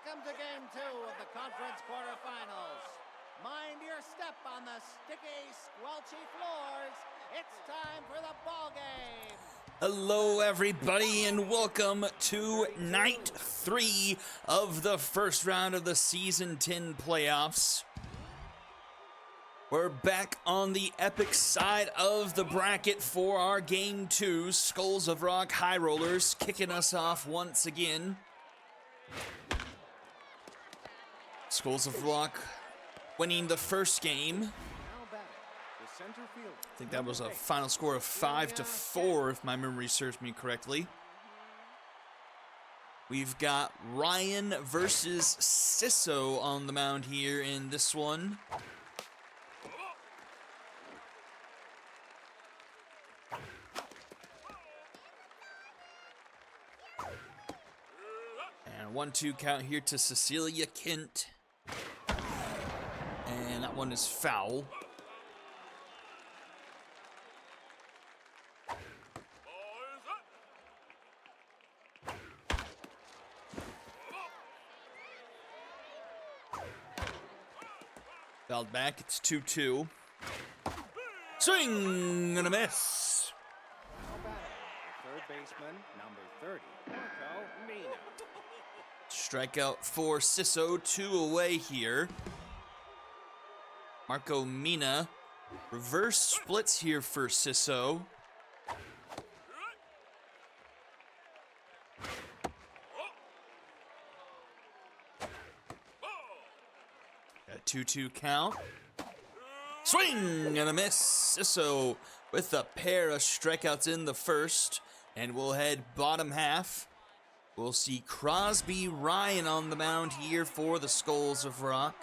Welcome to Game 2 of the conference quarterfinals. Mind your step on the sticky, squelchy floors. It's time for the ball game. Hello, everybody, and welcome to Night 3 of the first round of the Season 10 playoffs. We're back on the epic side of the bracket for our Game 2. Skulls of Rock High Rollers kicking us off once again. Skulls of Rock winning the first game. I think that was a final score of 5-4, if my memory serves me correctly. We've got Ryan versus Sisso on the mound here in this one. And 1-2 count here to Cecilia Kent. And that one is foul. Fouled back, it's 2-2. Swing and a miss. Third baseman, number 30, Marco Mina. Strikeout for Sisso, 2 away here. Marco Mina, reverse splits here for Sisso. A 2-2 count. Swing and a miss. Sisso with a pair of strikeouts in the first. And we'll head bottom half. We'll see Crosby Ryan on the mound here for the Skulls of Rock.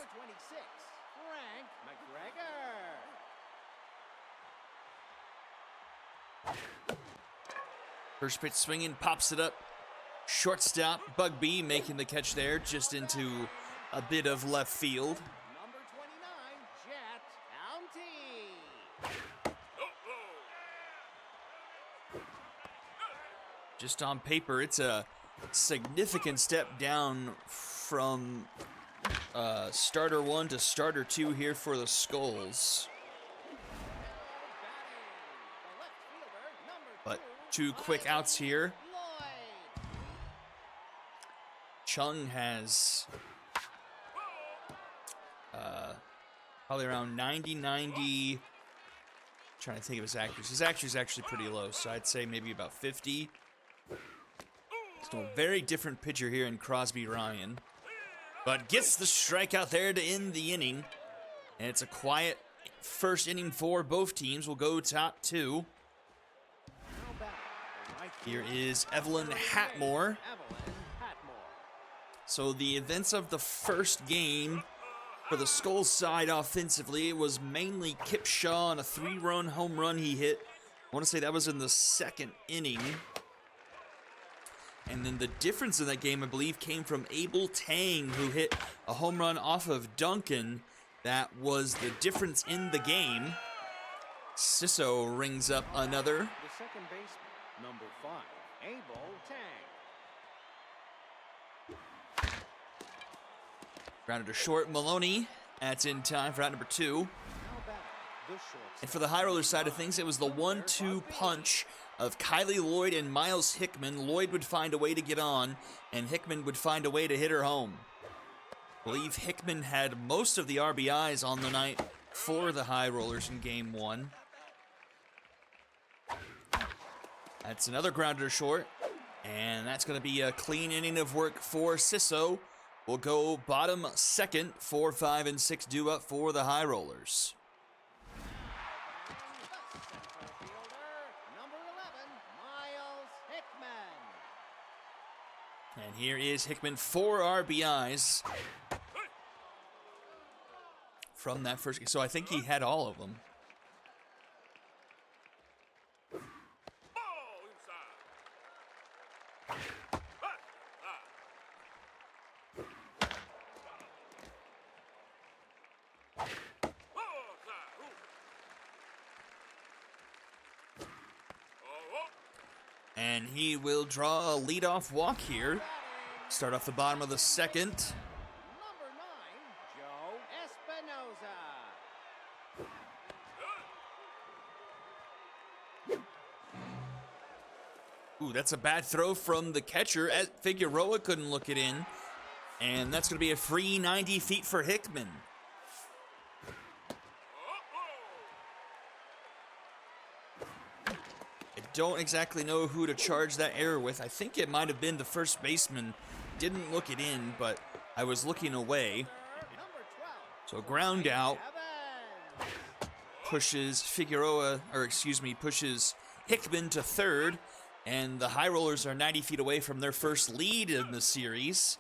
First pitch swinging, pops it up. Shortstop, Bugby making the catch there, just into a bit of left field. Number 29, Jet County. Just on paper, it's a significant step down from starter 1 to starter 2 here for the Skulls. But 2 quick outs here. Chung has probably around 90, trying to think of his accuracy. His accuracy is actually pretty low, so I'd say maybe about 50. So a very different pitcher here in Crosby Ryan. But gets the strikeout there to end the inning. And it's a quiet first inning for both teams. We'll go top 2. Here is Evelyn Hatmore. So the events of the first game for the Skulls side offensively, it was mainly Kip Shaw on a 3-run home run he hit. I want to say that was in the second inning. And then the difference in that game, I believe, came from Abel Tang, who hit a home run off of Duncan. That was the difference in the game. Sisso rings up another. The second baseman, number 5, Abel Tang. Grounded to short. Maloney, that's in time for out number 2. And for the High Roller side of things, it was the 1-2 punch of Kylie Lloyd and Miles Hickman. Lloyd would find a way to get on, and Hickman would find a way to hit her home. I believe Hickman had most of the RBIs on the night for the High Rollers in Game 1. That's another grounder short, and that's going to be a clean inning of work for Sisso. We'll go bottom second, 4, 5, and 6 due up for the High Rollers. And here is Hickman, 4 RBIs from that first game. So I think he had all of them. And he will draw a leadoff walk here. Start off the bottom of the second. Number 9, Joe Espinoza. Ooh, that's a bad throw from the catcher. Figueroa couldn't look it in. And that's going to be a free 90 feet for Hickman. I don't exactly know who to charge that error with. I think it might have been the first baseman. Didn't look it in, but I was looking away. So ground out. Pushes pushes Hickman to third. And the High Rollers are 90 feet away from their first lead in the series.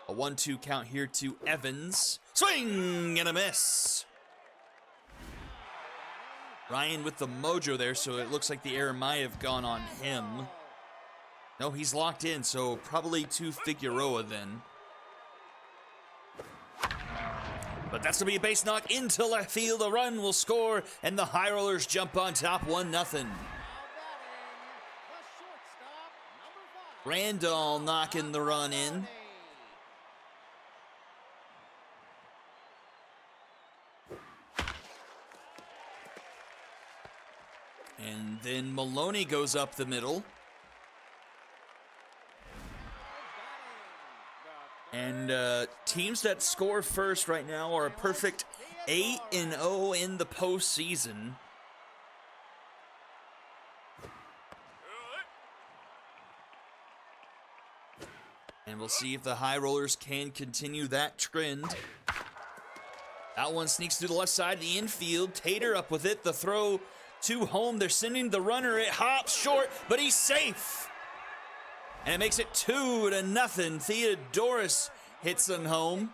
A 1-2 count here to Evans. Swing and a miss. Ryan with the mojo there, so it looks like the error might have gone on him. No, he's locked in, so probably to Figueroa then. But that's going to be a base knock into left field. A run will score, and the High Rollers jump on top 1-0. Randall knocking the run in. And then Maloney goes up the middle. And teams that score first right now are a perfect 8-0 in the postseason. And we'll see if the High Rollers can continue that trend. That one sneaks through the left side of the infield. Tater up with it. The throw to home. They're sending the runner. It hops short, but he's safe. And it makes it 2-0. Theodoris hits them home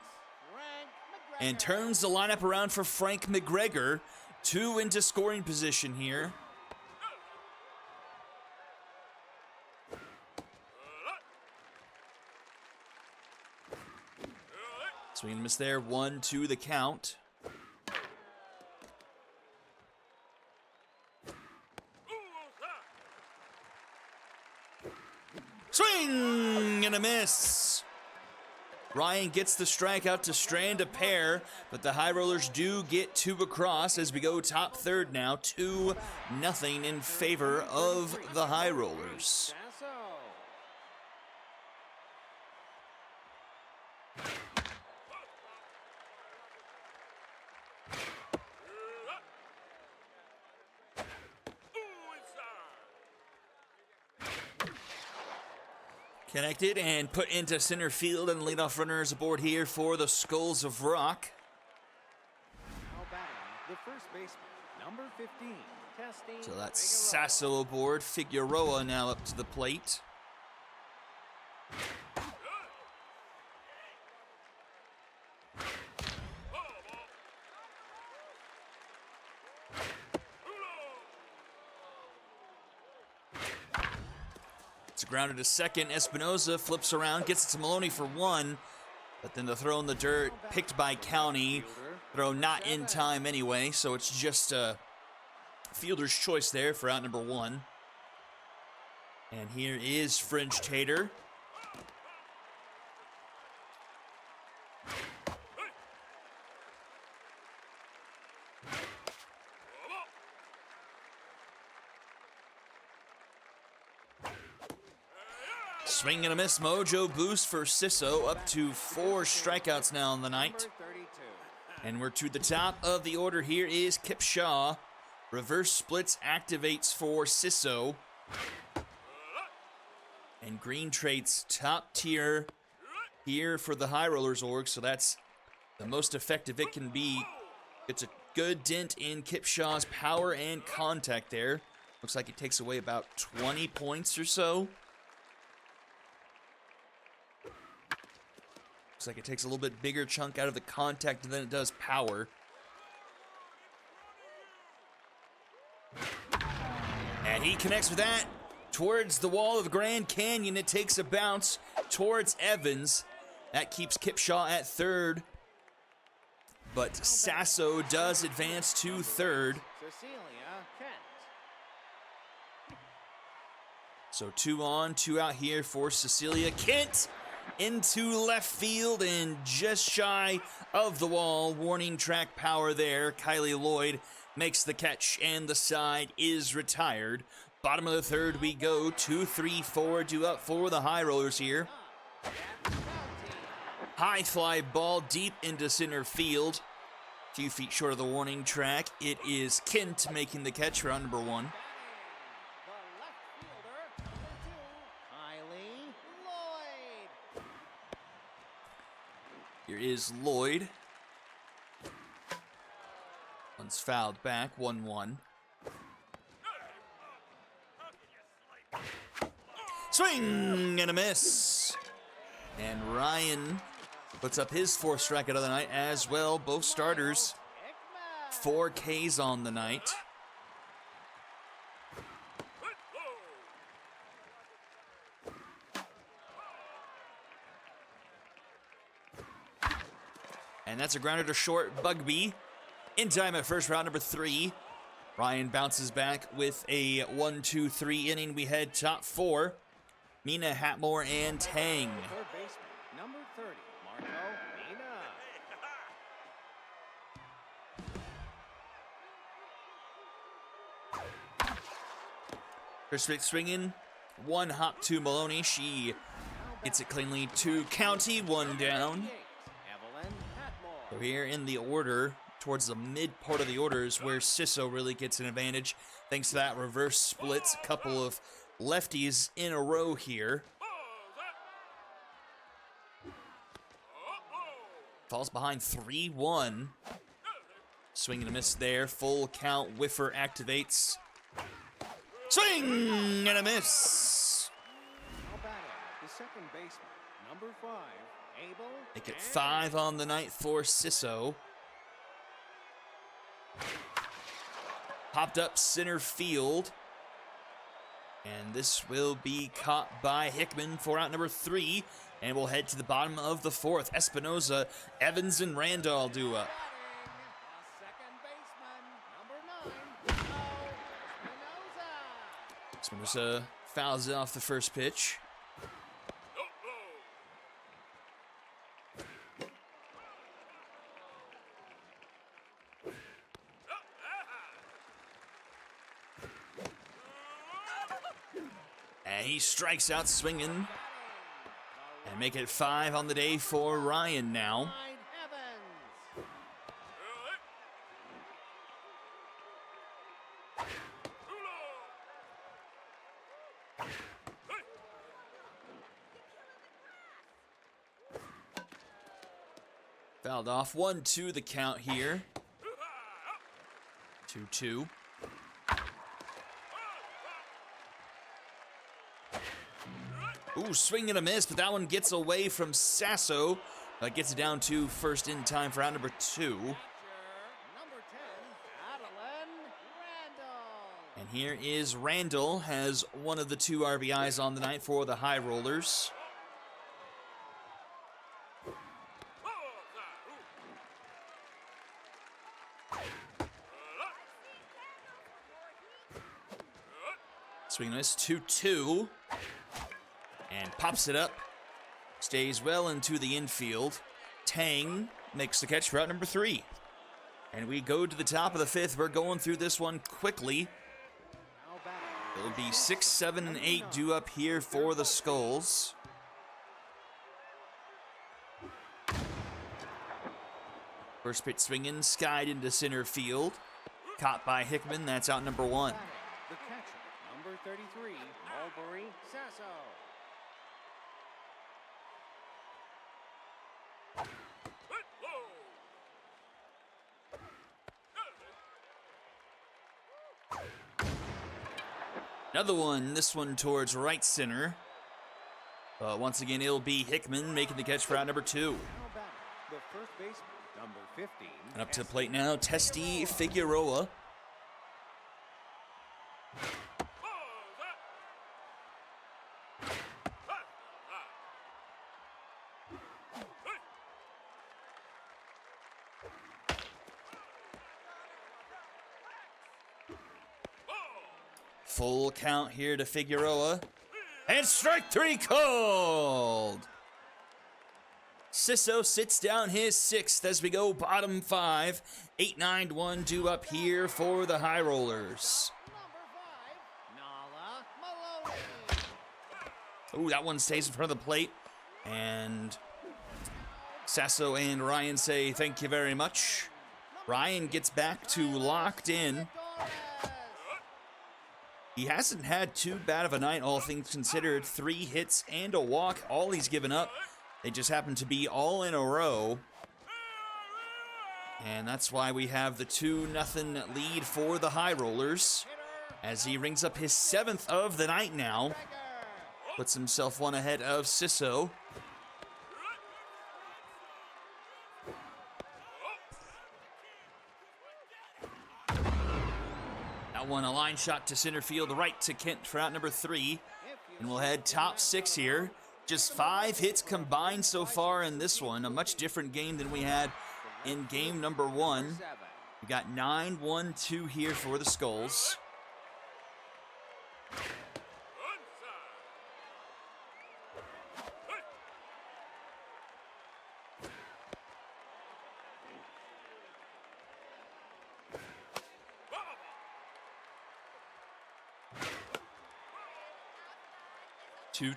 and turns the lineup around for Frank McGregor. 2 into scoring position here. Swing and miss there. 1-2 the count. Swing and a miss. Ryan gets the strikeout to strand a pair, but the High Rollers do get 2 across as we go top third now. 2-0 in favor of the High Rollers. Connected and put into center field, and leadoff runner is aboard here for the Skulls of Rock. Now batting, the first baseman, number 15, testing. So that's Sasso aboard. Figueroa now up to the plate. It's grounded to second. Espinoza flips around, gets it to Maloney for 1, but then the throw in the dirt picked by County. Throw not in time anyway, so it's just a fielder's choice there for out number 1. And here is French Tater. Swing and a miss. Mojo boost for Sisso, up to 4 strikeouts now in the night. And we're to the top of the order. Here is Kip Shaw. Reverse splits activates for Sisso. And Green Traits top tier here for the High Rollers org, so that's the most effective it can be. It's a good dent in Kip Shaw's power and contact there. Looks like it takes away about 20 points or so. Looks like it takes a little bit bigger chunk out of the contact than it does power. And he connects with that towards the wall of the Grand Canyon. It takes a bounce towards Evans. That keeps Kip Shaw at third. But Sasso does advance to third. So 2 on, 2 out here for Cecilia. Kent into left field and just shy of the wall. Warning track power there. Kylie Lloyd makes the catch and the side is retired. Bottom of the third we go. 2-3-4 due up for the High Rollers here. High fly ball deep into center field. A few feet short of the warning track. It is Kent making the catch, round number 1. Here is Lloyd. One's fouled back, 1-1. Swing and a miss. And Ryan puts up his 4th strikeout of the night as well. Both starters, 4 Ks on the night. And that's a grounder to short. Bugby in time at first, round number 3. Ryan bounces back with a 1-2-3 inning. We head top 4. Mina, Hatmore, and Tang. Third baseman, number 30, Marco Mina. First pitch swinging. 1 hop to Maloney. She hits it cleanly to County. 1 down. So here in the order, towards the mid part of the order is where Sisso really gets an advantage. Thanks to that reverse splits, a couple of lefties in a row here. Falls behind 3-1. Swing and a miss there. Full count. Whiffer activates. Swing and a miss. The second baseman, number 5, Abel. Make it 5 on the night for Sisso. Popped up center field. And this will be caught by Hickman for out number 3. And we'll head to the bottom of the 4th. Espinoza, Evans, and Randall do up. Second baseman, number 9, Espinoza fouls it off the first pitch. And he strikes out swinging. And make it 5 on the day for Ryan now. Fouled off. 1-2 the count here. 2-2. Ooh, swing and a miss, but that one gets away from Sasso. Gets it down to first in time for out number 2. Number 10, Adeline Randall. And here is Randall, has one of the 2 RBIs on the night for the High Rollers. Swing and miss, 2-2. And pops it up. Stays well into the infield. Tang makes the catch for out number 3. And we go to the top of the 5th. We're going through this one quickly. It'll be 6, 7, and 8 due up here for the Skulls. First pitch swinging, skied into center field. Caught by Hickman. That's out number 1. The catcher, number 33, Mulberry Sasso. Another one, this one towards right center. Once again, it'll be Hickman making the catch for out number 2. The first baseman, number 15. And up to the plate now, Testy Figueroa. Full count here to Figueroa. And strike 3 called. Sisso sits down his 6th as we go bottom 5. 8-9-1 due up here for the High Rollers. Oh, that one stays in front of the plate. And Sasso and Ryan say thank you very much. Ryan gets back to locked in. He hasn't had too bad of a night, all things considered. 3 hits and a walk, all he's given up. They just happen to be all in a row. And that's why we have the 2-0 lead for the High Rollers, as he rings up his 7th of the night now. Puts himself one ahead of Sisso. That one, a line shot to center field, right to Kent for out number 3. And we'll head top 6 here. Just 5 hits combined so far in this one. A much different game than we had in game number 1. We got 9-1-2 here for the Skulls.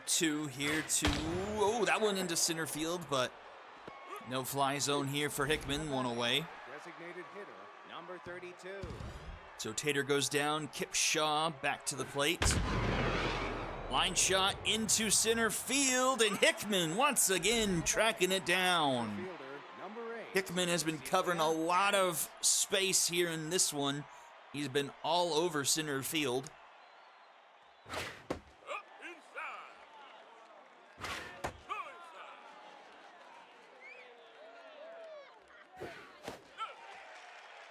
Two here to, oh, that one into center field, but no fly zone here for Hickman, one away. Designated hitter, number 32. So Tater goes down, Kip Shaw back to the plate. Line shot into center field, and Hickman once again tracking it down. Hickman has been covering a lot of space here in this one. He's been all over center field.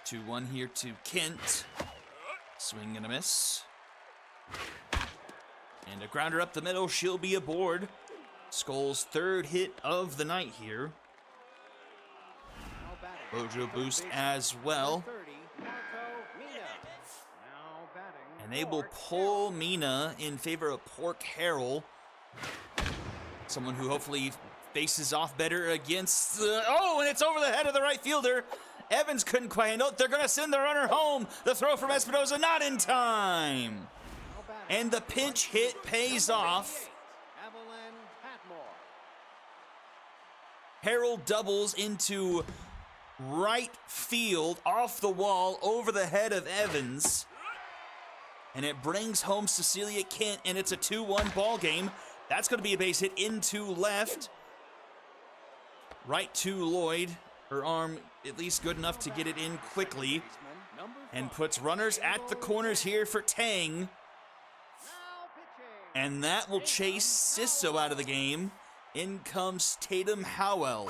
2-1 here to Kent. Swing and a miss. And a grounder up the middle. She'll be aboard. Skull's 3rd hit of the night here. Bojo boost as well. And they will pull Mina in favor of Pork Harrell. Someone who hopefully faces off better against oh, and it's over the head of the right fielder. Evans couldn't quite handle it. They're going to send the runner home. The throw from Espinosa not in time. And the pinch hit pays off. Harrell doubles into right field, off the wall, over the head of Evans. And it brings home Cecilia Kent, and it's a 2-1 ball game. That's going to be a base hit into left. Right to Lloyd. Her arm at least good enough to get it in quickly. And puts runners at the corners here for Tang. And that will chase Sisso out of the game. In comes Tatum Howell.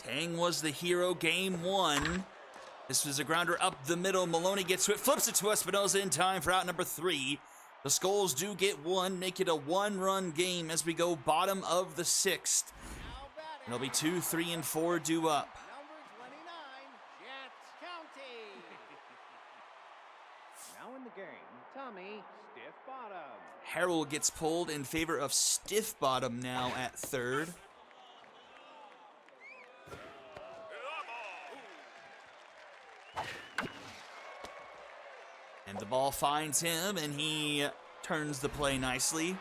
Tang was the hero game 1. This was a grounder up the middle. Maloney gets to it, flips it to Espinosa in time for out number 3. The Skulls do get 1, make it a 1-run game as we go bottom of the 6th. And it'll be 2, 3, and 4 due up. Number 29, Jets County. Now in the game, Tommy Stiff Bottom. Harrell gets pulled in favor of Stiff Bottom now at 3rd. And the ball finds him, and he turns the play nicely. The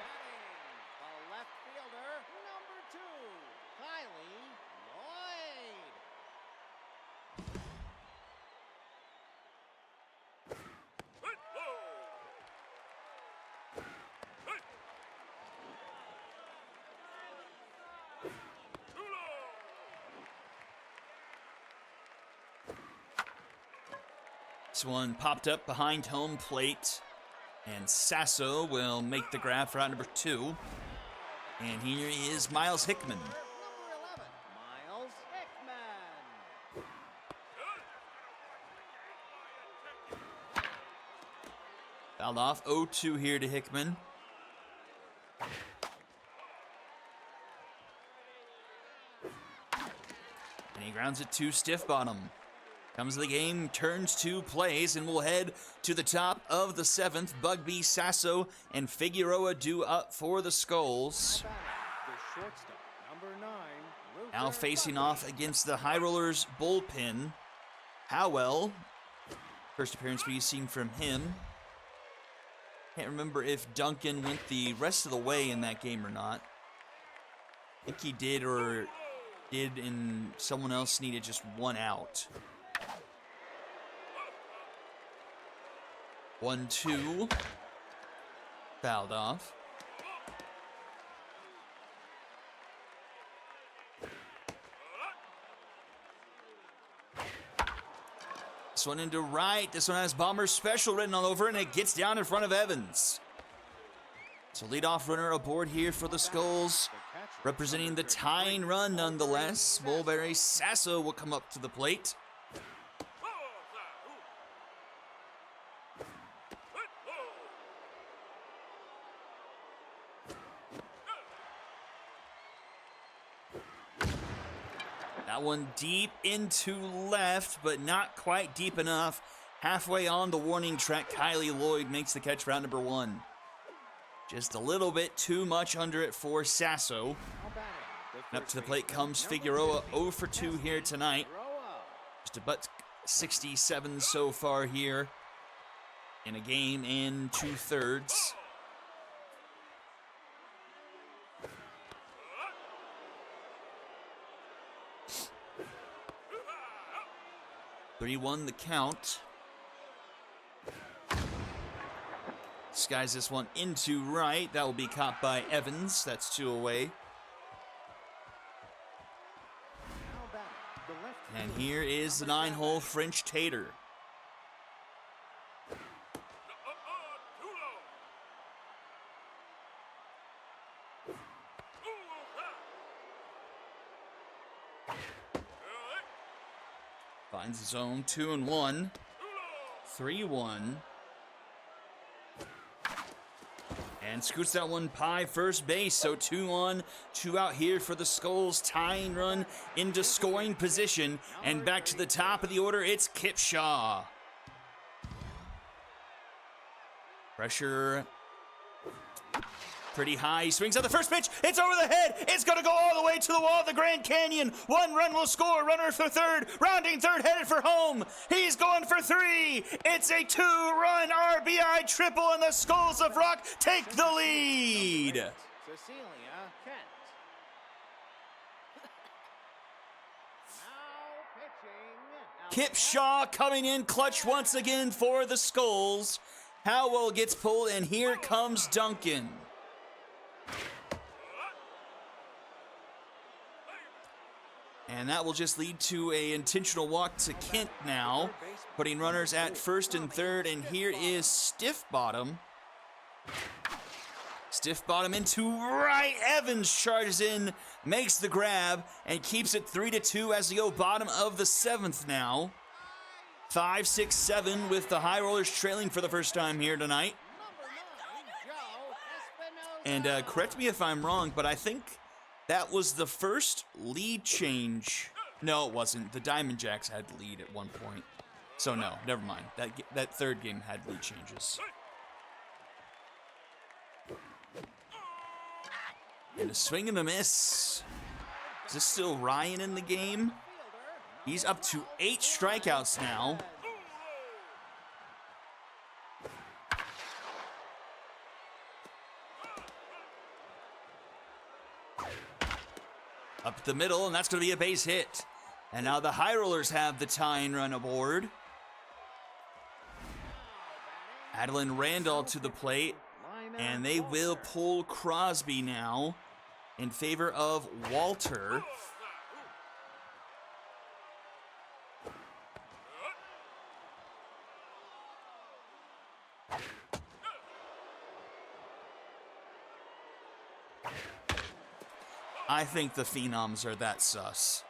left fielder, number 2, Kylie Lloyd. This one popped up behind home plate, and Sasso will make the grab for out number 2. And here is Miles Hickman. Number 11, Miles Hickman. Fouled off, 0-2 here to Hickman. And he grounds it to Stiff Bottom. Comes the game, turns two plays, and we'll head to the top of the 7th. Bugby, Sasso, and Figueroa due up for the Skulls. Now facing off against the High Rollers bullpen. Howell, first appearance we've seen from him. Can't remember if Duncan went the rest of the way in that game or not. I think he did, or did, and someone else needed just one out. 1-2. Fouled off. This one into right. This one has Bomber Special written all over it, and it gets down in front of Evans. So leadoff runner aboard here for the Skulls, representing the tying run nonetheless. Mulberry Sasso will come up to the plate. That one deep into left, but not quite deep enough. Halfway on the warning track, Kylie Lloyd makes the catch for out number 1. Just a little bit too much under it for Sasso. And up to the plate comes Figueroa, 0 for 2 here tonight. Just a butt 67 so far here in a game in 2/3. Three-1 the count. Skies this one into right. That will be caught by Evans. That's 2 away. And here is the 9-hole French Tater. Finds his own 2-1. 3-1. And scoots that one by first base. So 2 on, 2 out here for the Skulls. Tying run into scoring position. And back to the top of the order, it's Kipshaw. Pressure pretty high. He swings out the first pitch. It's over the head. It's going to go all the way to the wall of the Grand Canyon. 1 run will score. Runner for third. Rounding third, headed for home. He's going for 3. It's a 2-run RBI triple, and the Skulls of Rock take the lead. Cecilia Kent. Kipshaw coming in clutch once again for the Skulls. Howell gets pulled, and here comes Duncan. And that will just lead to an intentional walk to Kent now, putting runners at first and third. And here is Stiff Bottom. Stiff Bottom into right. Evans charges in, makes the grab, and keeps it 3-2 as we go bottom of the 7th now. 5, 6, 7 with the High Rollers trailing for the first time here tonight. And correct me if I'm wrong, but I think that was the first lead change. No, it wasn't. The Diamond Jacks had lead at one point. So no, never mind. That third game had lead changes. And a swing and a miss. Is this still Ryan in the game? He's up to 8 strikeouts now. Up the middle, and that's going to be a base hit. And now the High Rollers have the tying run aboard. Adeline Randall to the plate, and they will pull Crosby now in favor of Walter. I think the Phenoms are that sus,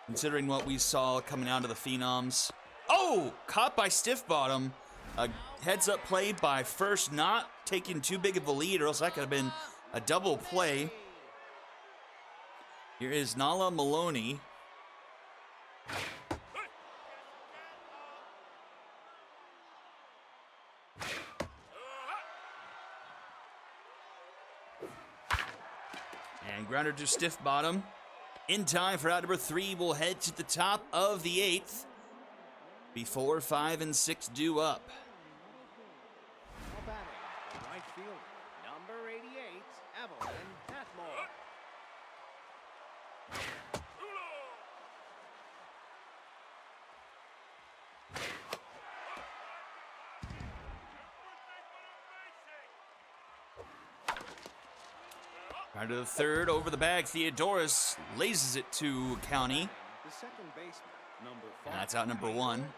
considering what we saw coming out of the Phenoms. Oh, caught by Stiff Bottom. A heads-up play by first, not taking too big of a lead, or else that could have been a double play. Here is Nala Maloney. Grounder to stiff bottom. In time for out number 3. We'll head to the top of the 8th before 5 and 6 due up. Batting, the right fielder, number 88, Evelyn Atmore. Right to the 3rd, over the bag. Theodoris laces it to County. The second baseman, number 5. And that's out number 1. Tang.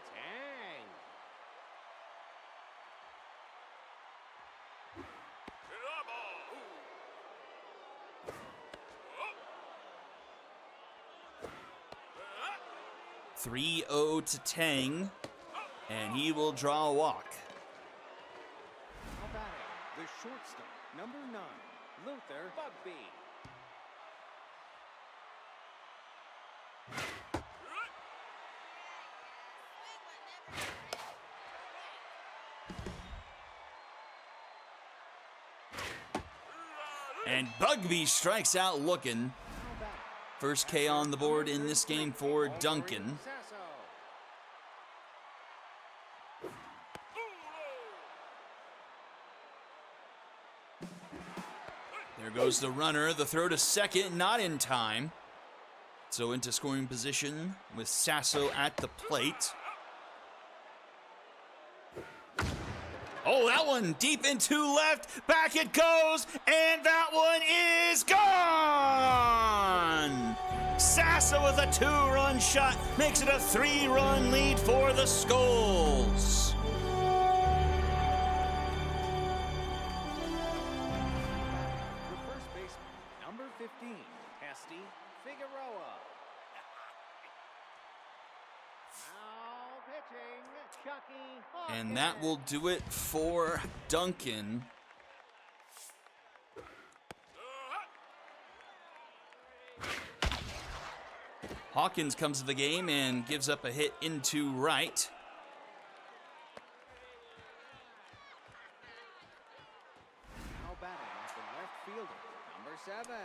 .3-0 to Tang, and he will draw a walk. Now batting, the shortstop, number 9, Luther Bugby. And Bugby strikes out looking. First K on the board in this game for Duncan. There goes the runner. The throw to second, not in time. So into scoring position with Sasso at the plate. Oh, that one deep into left. Back it goes, and that one is gone! Sasso with a 2-run shot makes it a 3-run lead for the Skulls. The first baseman, number 15, Esty Figueroa. Now pitching, Chucky Hawkins. And that will do it for Duncan. Hawkins comes to the game and gives up a hit into right. Now batting, the left fielder, number 7.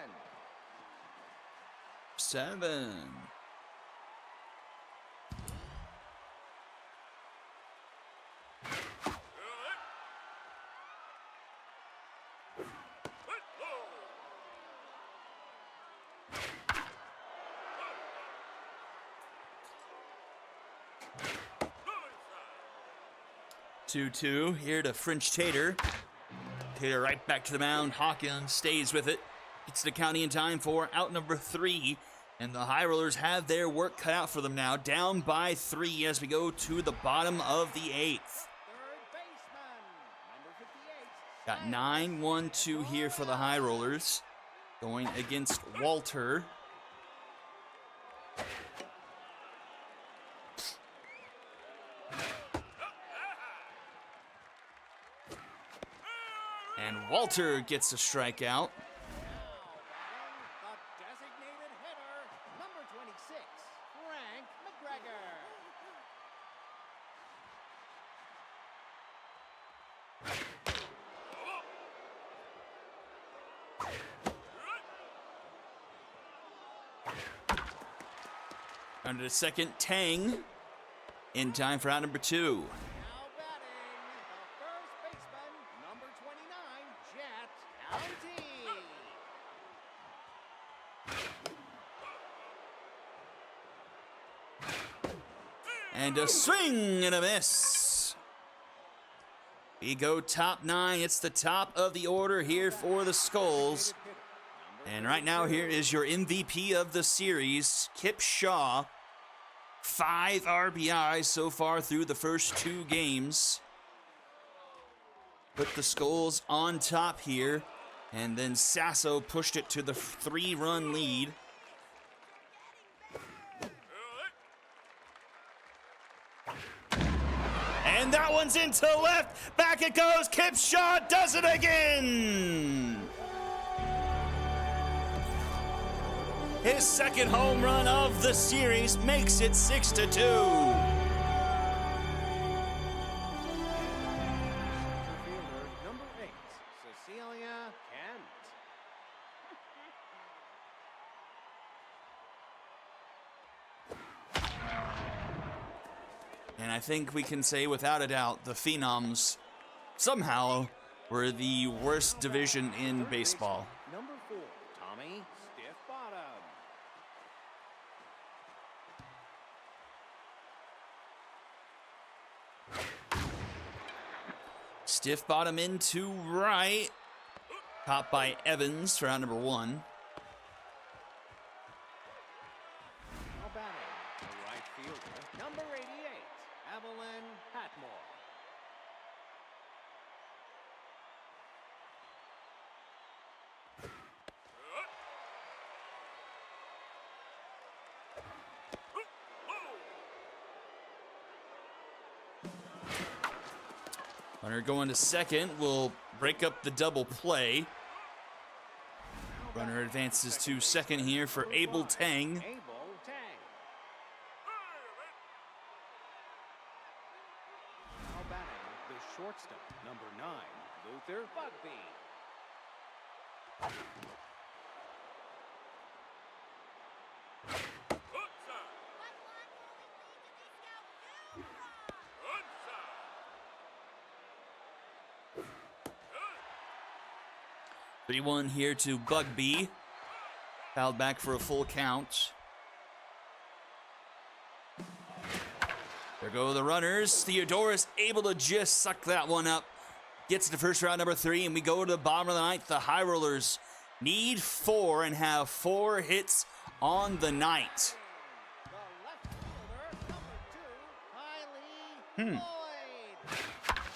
7. Two here to French Tater. Tater right back to the mound. Hawkins stays with it. Gets to County in time for out number 3. And the High Rollers have their work cut out for them now. Down by 3 as we go to the bottom of the 8th. Third baseman, number 58. Got 9-1-2 here for the High Rollers. Going against Walter. And Walter gets a strikeout. Now batting, the designated hitter, number 26, Frank McGregor. Under the second, Tang. In time for out number 2. Now batting, the first baseman, number 29, Jet County. And a swing and a miss. We go top 9. It's the top of the order here for the Skulls. And right now here is your MVP of the series, Kip Shaw. 5 RBIs so far through the first 2 games. Put the Skulls on top here. And then Sasso pushed it to the 3-run lead. And that one's into left. Back it goes. Kip Shaw does it again. His second home run of the series makes it 6-2. Fielder, number 8, Cecilia Kent. And I think we can say without a doubt the Phenoms somehow were the worst division in baseball. Number 4, Tommy, stiff bottom. Stiff bottom into right. Topped by Evans for out number 1. Now batting, the right fielder, number 88, Evelyn Patmore. Runner going to second will break up the double play. Runner advances to second here for Abel Tang. Abel Tang. Now batting, the shortstop, number 9, Luther Bugby. One here to Bugby. Fouled back for a full count. There go the runners. Theodoris able to just suck that one up. Gets to first round number 3, and we go to the bottom of the ninth. The High Rollers need 4 and have 4 hits on the night. The left fielder, number 2, Kylie Lloyd.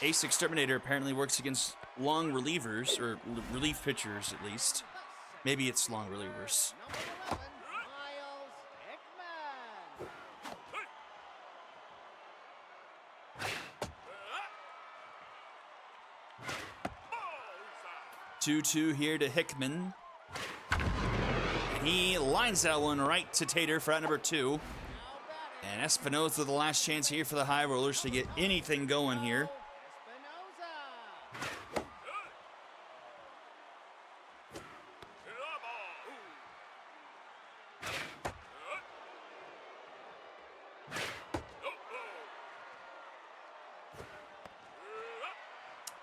Ace Exterminator apparently works against long relievers, or relief pitchers at least. Maybe it's long relievers. Number 11, Miles Hickman. 2-2 here to Hickman. And he lines that one right to Tater for out number 2. And Espinoza the last chance here for the High Rollers to get anything going here.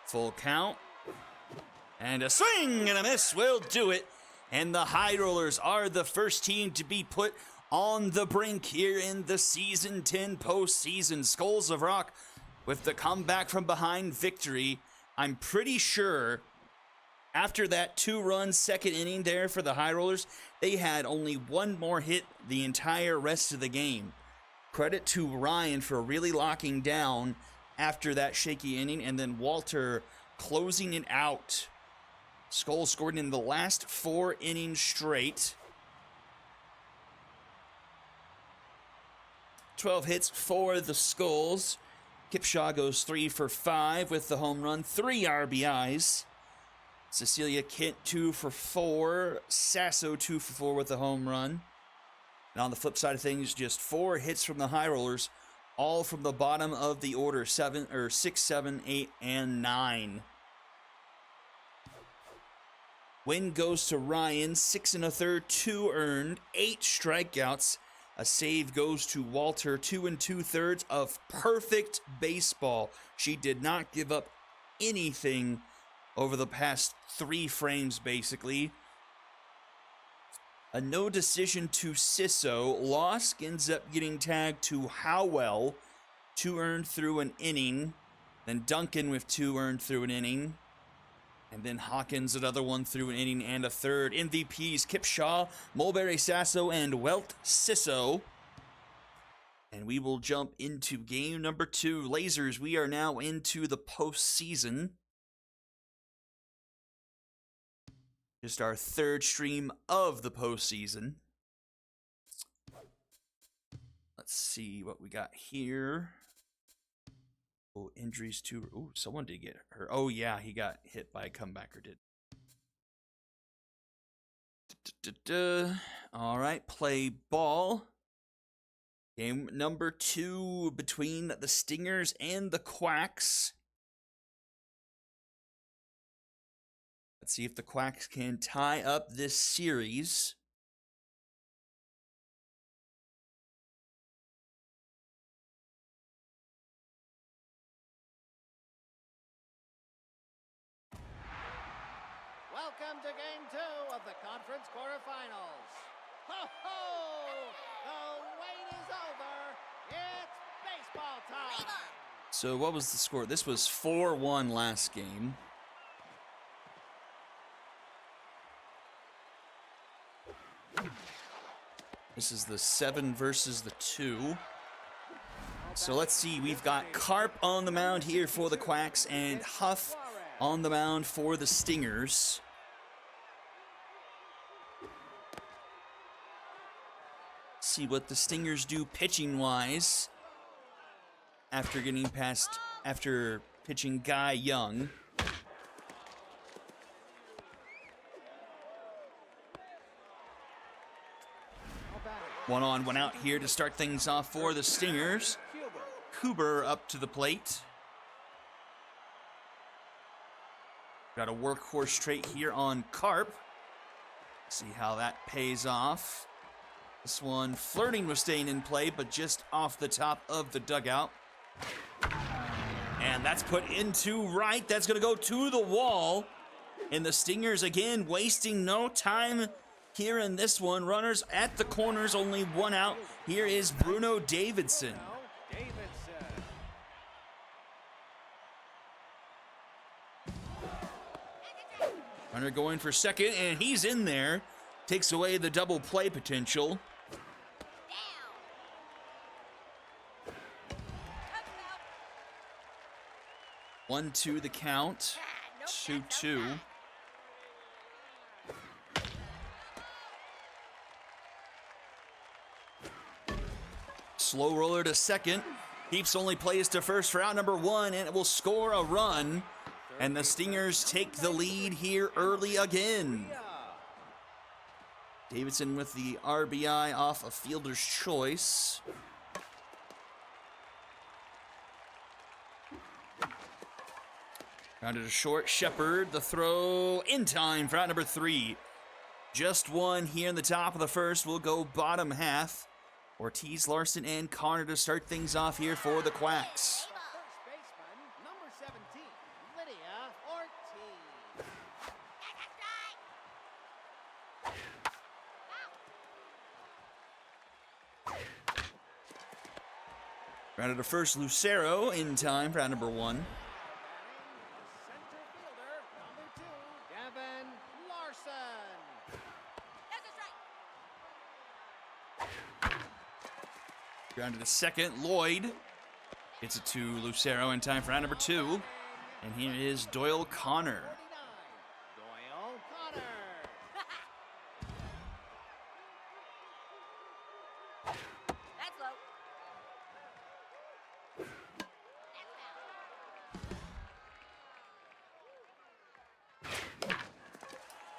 Full count. And a swing and a miss will do it. And the High Rollers are the first team to be put on the brink here in the Season 10 postseason. Skulls of Rock with the comeback from behind victory. I'm pretty sure after that 2-run second inning there for the High Rollers, they had only one more hit the entire rest of the game. Credit to Ryan for really locking down after that shaky inning, and then Walter closing it out. Skulls scored in the last 4 innings straight. 12 hits for the Skulls. Kipshaw goes 3 for 5 with the home run, 3 RBIs. Cecilia Kent 2 for 4. Sasso 2 for 4 with the home run. And on the flip side of things, just 4 hits from the High Rollers, all from the bottom of the order, 6, 7, 8, and 9. Win goes to Ryan, 6 1/3, 2 earned, 8 strikeouts. A save goes to Walter, 2 2/3 of perfect baseball. She did not give up anything over the past 3 frames, basically. A no decision to Sisso. Losk ends up getting tagged to Howell. 2 earned through an inning. Then Duncan with 2 earned through an inning. And then Hawkins, another one through an inning and a third. MVPs, Kipshaw, Mulberry Sasso, and Welt Sisso. And we will jump into game number 2. Lasers, we are now into the postseason. Just our 3rd stream of the postseason. Let's see what we got here. Oh, injuries too. Oh, someone did get hurt. Oh, yeah, he got hit by a comebacker, did. All right, play ball. Game number 2 between the Stingers and the Quacks. Let's see if the Quacks can tie up this series. Welcome to game 2 of the conference quarterfinals. Ho ho! The wait is over. It's baseball time. So what was the score? This was 4-1 last game. This is the 7 versus the 2. So let's see, we've got Carp on the mound here for the Quacks and Huff on the mound for the Stingers. See what the Stingers do pitching-wise after pitching Guy Young. 1 on, 1 out here to start things off for the Stingers. Cooper up to the plate. Got a workhorse trait here on Carp. See how that pays off. This one flirting with staying in play, but just off the top of the dugout. And that's put into right. That's going to go to the wall. And the Stingers, again, wasting no time here in this one. Runners at the corners, only 1 out. Here is Bruno Davidson. Runner going for second, and he's in there. Takes away the double play potential. 1-2 the count. 2-2. Slow roller to second. Heaps only plays to first for out number 1, and it will score a run. And the Stingers take the lead here early again. Davidson with the RBI off a fielder's choice. Grounded to short. Shepard, the throw in time for out number 3. Just 1 here in the top of the first. We'll go bottom half. Ortiz, Larson, and Connor to start things off here for the Quacks. First baseman, number 17, Lydia Ortiz. Grounded to first, Lucero in time for out number 1. Center fielder, number 2, Devin Larson. Grounded to second, Lloyd. Gets it to Lucero in time for out number 2. And here is Doyle Connor. 49, Doyle Connor. That's low.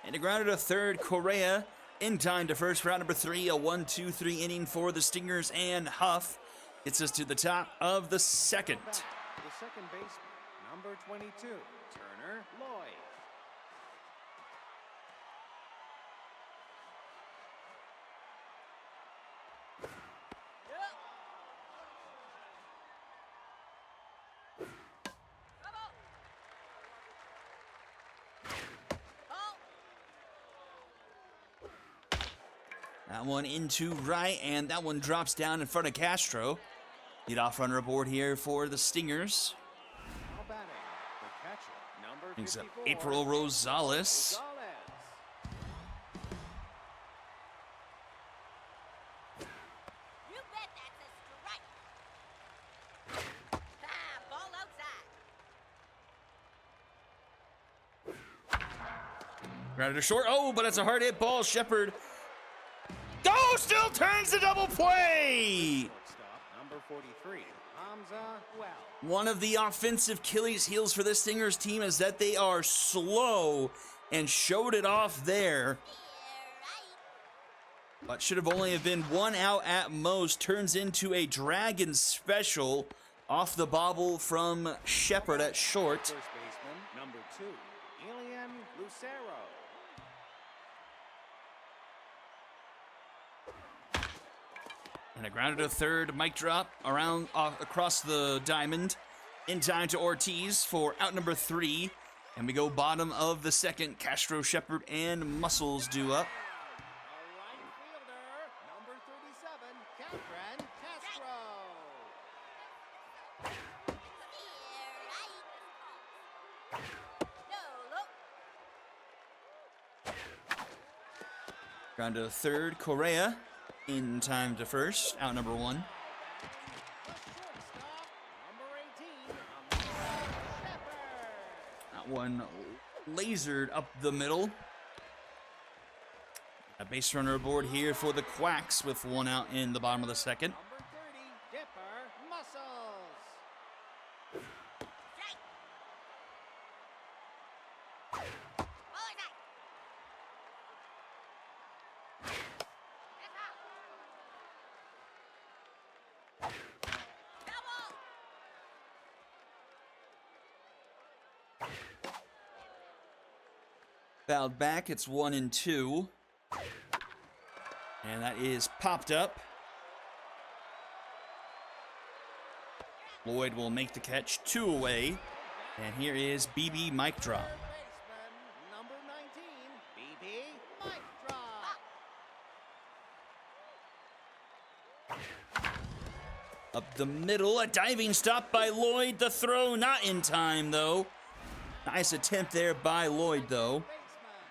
And a grounded to third, Correa. In time to first for out number 3, a 1-2-3 inning for the Stingers, and Huff gets us to the top of the second. The second baseman, number 22, Turner Lloyd. That one into right, and that one drops down in front of Castro. Leadoff runner aboard here for the Stingers. Now batting, the catcher, number Brings up 54, April Rosales. Rosales. You bet that's a strike. Ah, ball outside. Grounded to short. Oh, but it's a hard hit ball. Shepard. Oh, still turns the double play. Shortstop, number 43, Hamza Well. One of the offensive Achilles heels for this Stingers team is that they are slow, and showed it off there. But should have only have been 1 out at most. Turns into a Dragon special off the bobble from Shepard at short. First baseman, number 2, Elian Lucero. And a grounded to third, mic drop around across the diamond. In time to Ortiz for out number 3. And we go bottom of the second. Castro, Shepard, and Muscles due up. The right fielder, number 37, Catherine Castro. Ground to third. Correa in time to first. Out number 1. The shortstop, number 18, Shepard. That one lasered up the middle. A base runner aboard here for the Quacks with 1 out in the bottom of the second. Number 30, Dipper Muscles. Fouled back, it's 1-2. And that is popped up. Lloyd will make the catch, 2 away. And here is BB mic drop. Third baseman, number 19, BB mic drop. Up the middle, a diving stop by Lloyd. The throw not in time, though. Nice attempt there by Lloyd, though.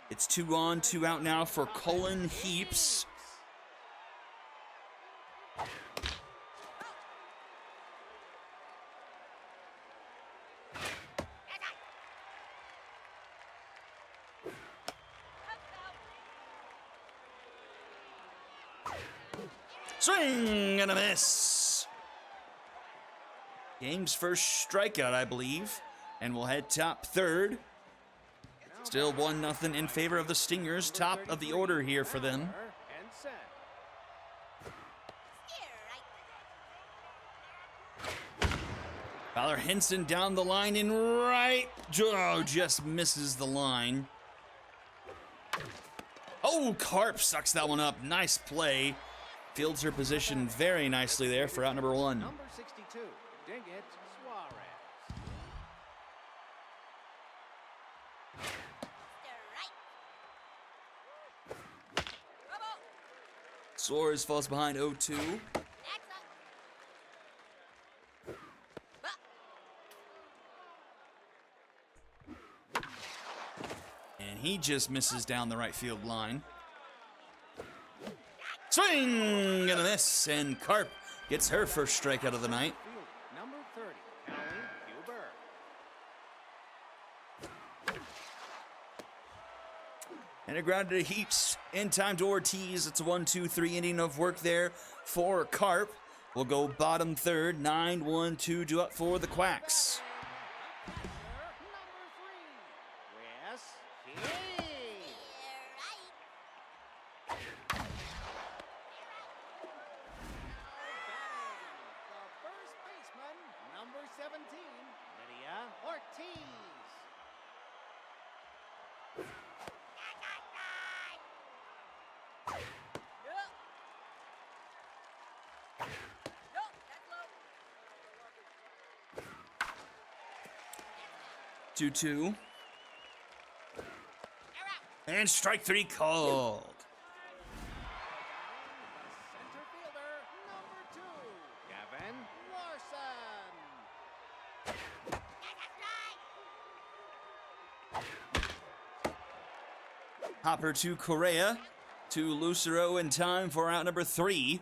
It's 2 on, 2 out now for Cullen Heaps. Swing and a miss. Game's first strikeout, I believe. And we'll head top third. Still 1-0 in favor of the Stingers. Top of the order here for them. And set. Fowler Henson down the line and right. Oh, just misses the line. Oh, Carp sucks that one up. Nice play. Fields her position very nicely there for out number 1. Number 62, Dig It Suarez. Suarez falls behind 0-2. And he just misses down the right field line. Swing and a miss, and Carp gets her first strikeout of the night. Field, number 30, Kelly Huber. And a ground to Heaps in time to Ortiz. It's a 1-2-3 inning of work there for Carp. We'll go bottom third, 9-1-2 due up for the Quacks. Number 3, Wes Key. The first baseman, number 17, Lydia Ortiz. Two, 2-2. And strike 3 called. The center fielder, number 2, Gavin Larson. Hopper to Correa, to Lucero in time for out number 3.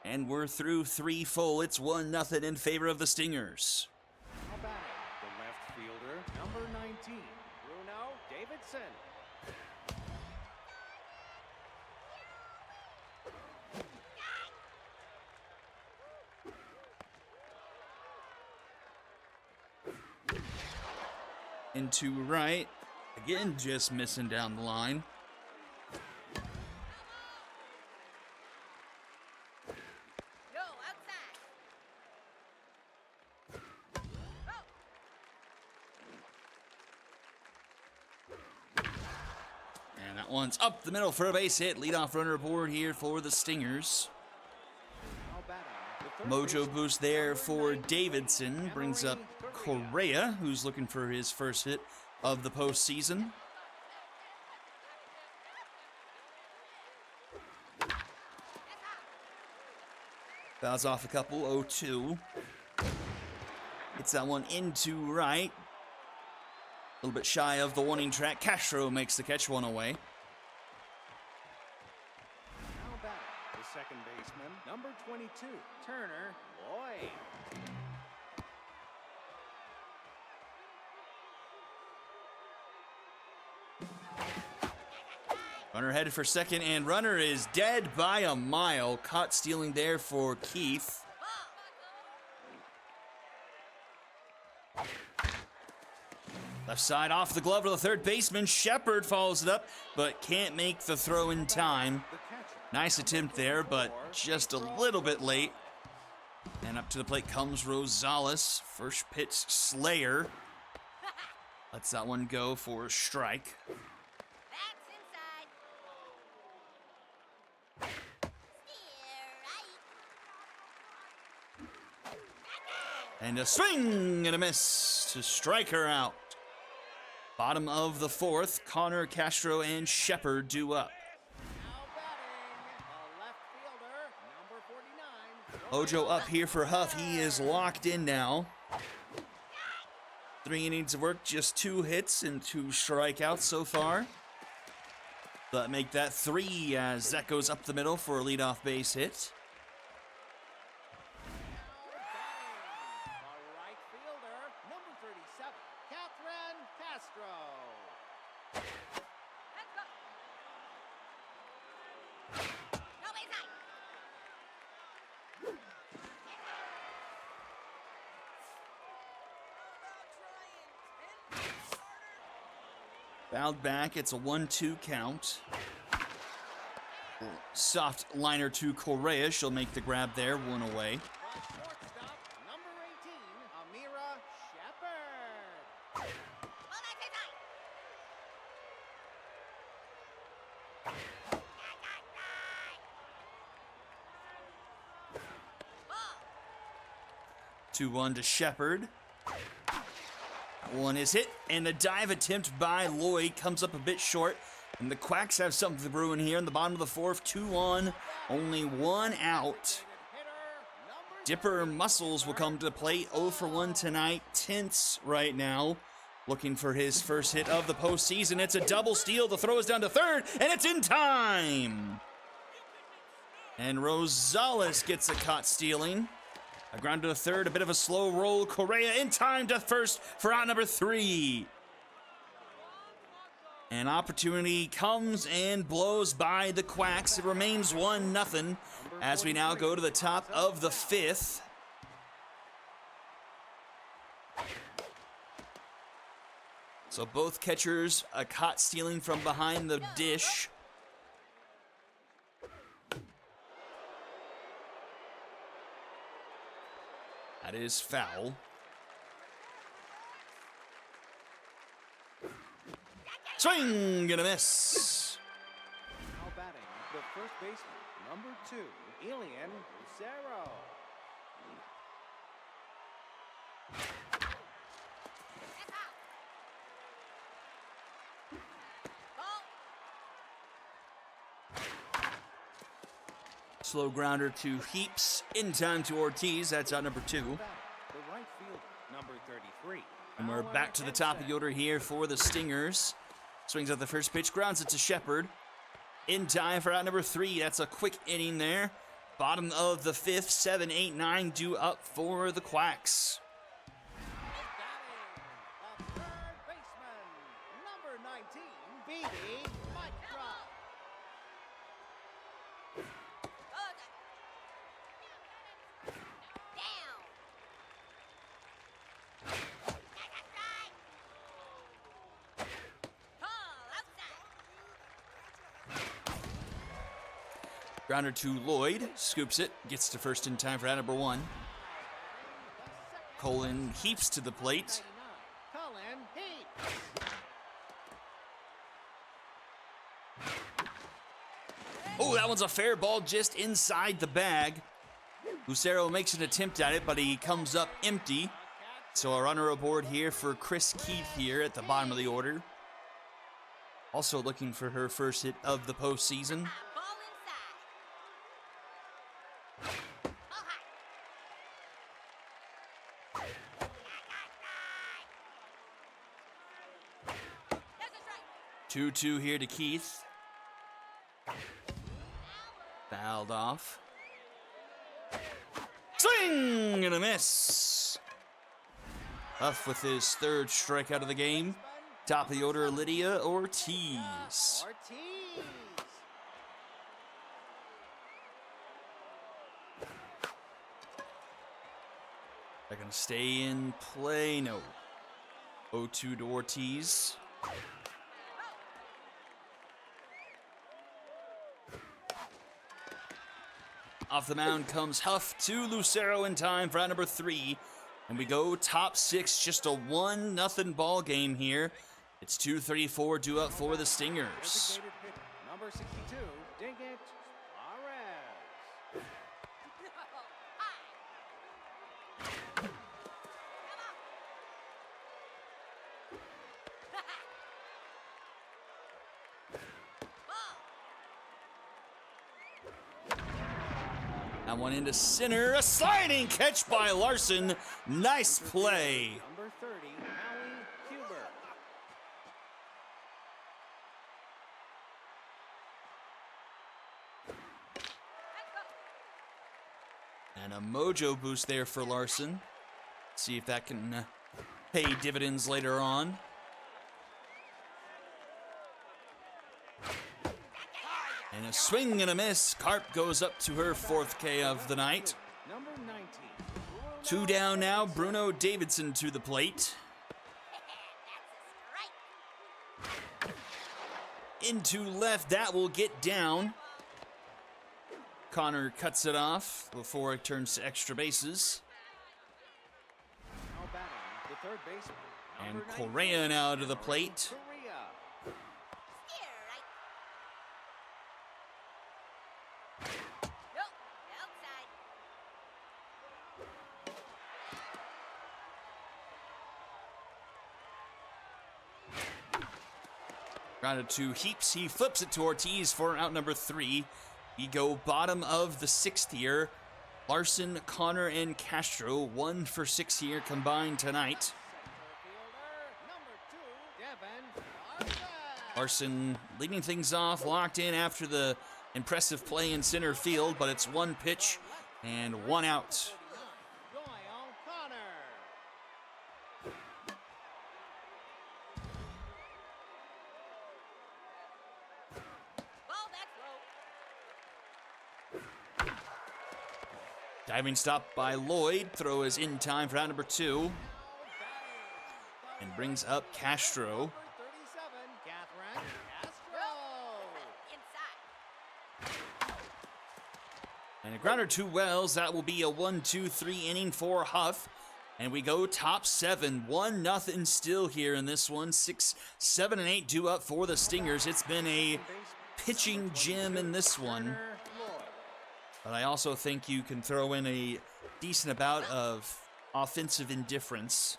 And we're through 3 full. It's 1-0 in favor of the Stingers. Now batting, the left fielder, number 19, Bruno Davidson. Into right. Again, just missing down the line. No, outside. And that one's up the middle for a base hit. Leadoff runner aboard here for the Stingers. Now batting, the third Mojo baseman, boost there number for 9, Davidson. Brings up Emery Correa. Correa, who's looking for his first hit of the postseason. Fouls off a couple, 0-2. Gets that one into right. A little bit shy of the warning track. Castro makes the catch, one away. Now back, the second baseman, number 22, Turner Lloyd. Runner headed for second, and runner is dead by a mile. Caught stealing there for Keith. Left side off the glove to the third baseman. Shepard follows it up, but can't make the throw in time. Nice attempt there, but just a little bit late. And up to the plate comes Rosales. First pitch Slayer. Lets that one go for a strike. That's inside. Steer right. And a swing and a miss to strike her out. Bottom of the fourth, Connor, Castro, and Shepard due up. Now batting, the left fielder, number 49. Ojo up here for Huff. He is locked in now. 3 innings of work, just 2 hits and 2 strikeouts so far. But make that 3 as that goes up the middle for a leadoff base hit. The right fielder, number 37, Catherine Castro. Let's go. No inside. Fouled back, it's a 1-2 count. Soft liner to Correa. She'll make the grab there, 1 away. The shortstop, number 18, Amira Shepard. Well, that's inside. Ball. 2-1 to Shepard. One is hit, and a dive attempt by Lloyd comes up a bit short. And the Quacks have something to brew in here in the bottom of the fourth. 2-1, only 1 out. Dipper Muscles will come to the plate. 0 for 1 tonight. Tense right now. Looking for his first hit of the postseason. It's a double steal. The throw is down to third, and it's in time. And Rosales gets a caught stealing. A ground to third, a bit of a slow roll. Correa in time to first for out number 3. An opportunity comes and blows by the Quacks. It remains 1-0 as we now go to the top of the 5th. So both catchers a caught stealing from behind the dish. That is foul. Swing and a miss. Now batting, the first baseman, number 2, Elian Lucero. Slow grounder to Heaps. In time to Ortiz. That's out number 2. The right fielder, number 33. And we're back to the top of the order here for the Stingers. Swings out the first pitch, grounds it to Shepard. In time for out number 3. That's a quick inning there. Bottom of the 5th, 7, 8, 9 due up for the Quacks. The third baseman, number 19, BB Mike Trout. Down. Ball outside. Grounder to Lloyd. Scoops it. Gets to first in time for out number 1. Colin Heaps to the plate. Colin Heaps. Oh, that one's a fair ball just inside the bag. Lucero makes an attempt at it, but he comes up empty. So a runner aboard here for Chris Keith here at the bottom of the order. Also looking for her first hit of the postseason. Ball inside. Ball high. There's a strike. 2-2 here to Keith. Fouled off. Swing and a miss. Huff with his third strikeout of the game. Top of the order, Lydia Ortiz. Ortiz. They're going to stay in play. No. 0-2 to Ortiz. Off the mound comes Huff to Lucero in time for out number 3. And we go top 6, just a 1-0 ball game here. It's 2:34 due up for the Stingers. Designated hitter, number 62, ding it, Suarez. That one into center, a sliding catch by Larson. Nice play. Number 30, Howie Huber. And a mojo boost there for Larson. See if that can pay dividends later on. And a swing and a miss. Carp goes up to her 4th K of the night. Number 19. 2 down now. Bruno Davidson to the plate. Into left. That will get down. Connor cuts it off before it turns to extra bases. Now batting, the third baseman. And Number Correa 19, now to the plate. Correa. Grounded to Heaps. He flips it to Ortiz for out number 3. We go bottom of the 6th here. Larson, Connor, and Castro. 1 for 6 here combined tonight. Larson leading things off, locked in after the impressive play in center field, but it's 1 pitch and 1 out. Diving stop by Lloyd. Throw is in time for out number 2. And brings up Castro. 37, Catherine Castro. And a grounder to Wells. That will be a 1-2-3 inning for Huff. And we go top 7. 1-0 still here in this one. 6, 7, and 8 due up for the Stingers. It's been a pitching gym in this one. But I also think you can throw in a decent amount of offensive indifference.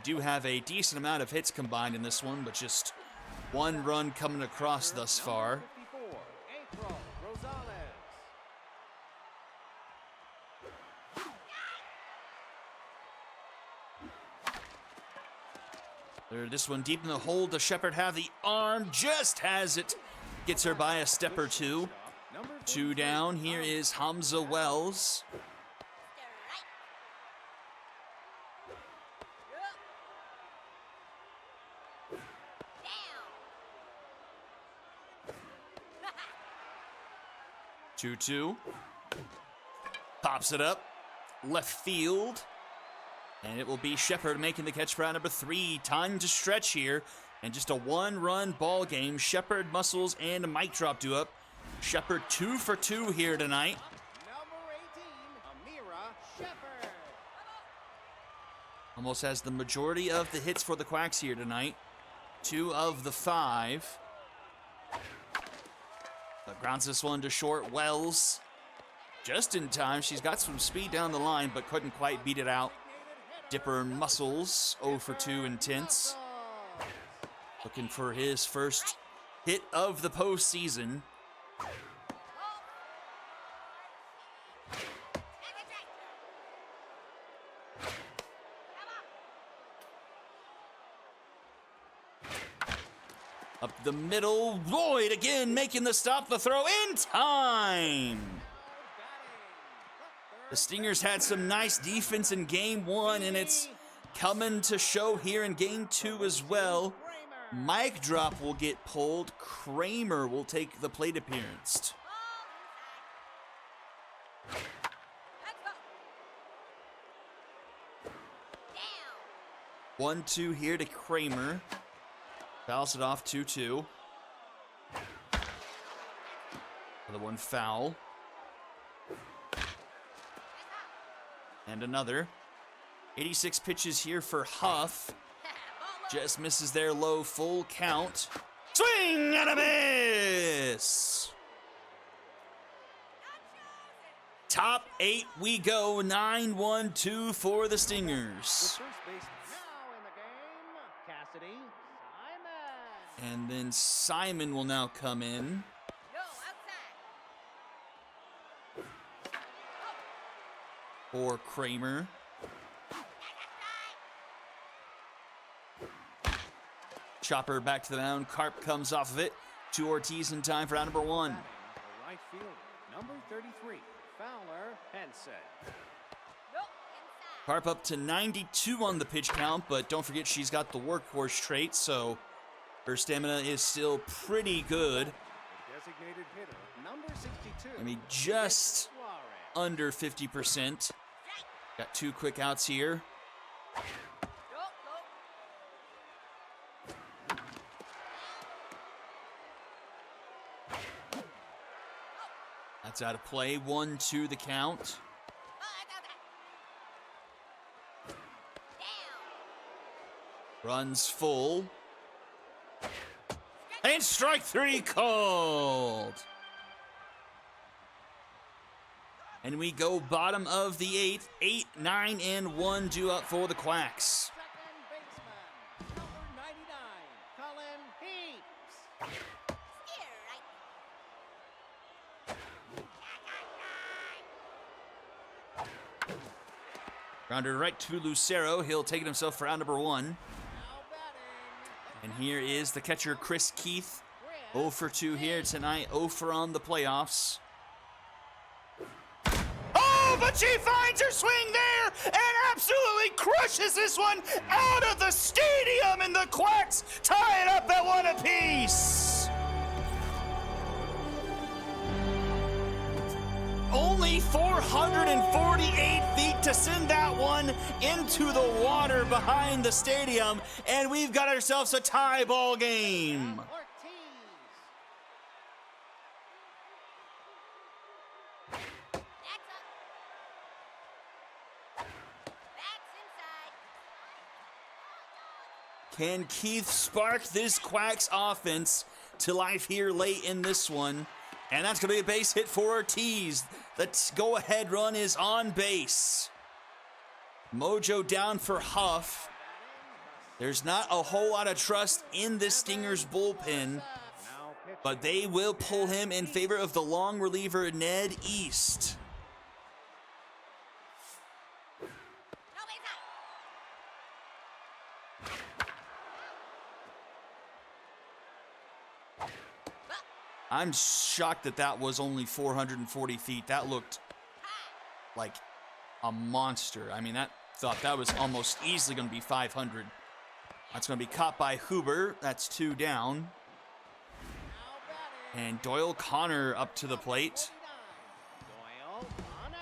Do have a decent amount of hits combined in this one, but just 1 run coming across thus far. 54, April Rosales. This one deep in the hole. Does Shepard have the arm? Just has it. Gets her by a step or 2. 2 down. Here is Hamza Wells. Down. 2-2. Pops it up. Left field. And it will be Shepard making the catch for out number 3. Time to stretch here. And just a 1-run ball game. Shepard, Muscles, and a mic drop due up. Shepard 2 for 2 here tonight. Number 18, Amira Shepard. Almost has the majority of the hits for the Quacks here tonight. 2 of the 5. But grounds this one to short. Wells just in time. She's got some speed down the line, but couldn't quite beat it out. Dipper Muscles, 0 for 2 intense. Looking for his first hit of the postseason. Up the middle, Lloyd again making the stop, the throw in time. The Stingers had some nice defense in game 1, and it's coming to show here in game 2 as well. Mic drop will get pulled. Kramer will take the plate appearance. 1-2 here to Kramer. Fouls it off 2-2. Another one foul. And another. 86 pitches here for Huff. Just misses their low, full count. Swing and a miss! Top 8 we go. 9-1-2 for the Stingers. First baseman now in the game, Cassidy Simon. And then Simon will now come in. For Kramer. Chopper back to the mound. Carp comes off of it. To Ortiz in time for out number 1. The right fielder, number 33, Fowler Henson. Carp up to 92 on the pitch count, but don't forget she's got the workhorse trait, so her stamina is still pretty good. The designated hitter, number 62. I mean, just Suarez. under 50%. Got 2 quick outs here. That's out of play. 1-2 the count. Runs full. And strike 3 called. And we go bottom of the 8th. 8, 9, and 1 due up for the Quacks. Second baseman, number 99, Colin Heaps. Grounder right to Lucero. He'll take it himself for out number 1. Now batting, And here is the catcher, Chris Keith. 0 for 2 here tonight. 0 for on the playoffs. Oh, but she finds her swing there and absolutely crushes this one out of the stadium, and the Quacks tie it up at 1 apiece. Only 448 feet to send that one into the water behind the stadium, and we've got ourselves a tie ball game. Ortiz. Can Keith spark this Quacks offense to life here late in this one? And that's going to be a base hit for Ortiz. The go-ahead run is on base. Mojo down for Huff. There's not a whole lot of trust in this Stingers bullpen, Now pitch. but they will pull him in favor of the long reliever, Ned East. I'm shocked that that was only 440 feet. That looked like a monster. I mean, thought that was almost easily going to be 500. That's going to be caught by Huber. That's 2 down. And Doyle Connor up to the plate. Doyle Connor.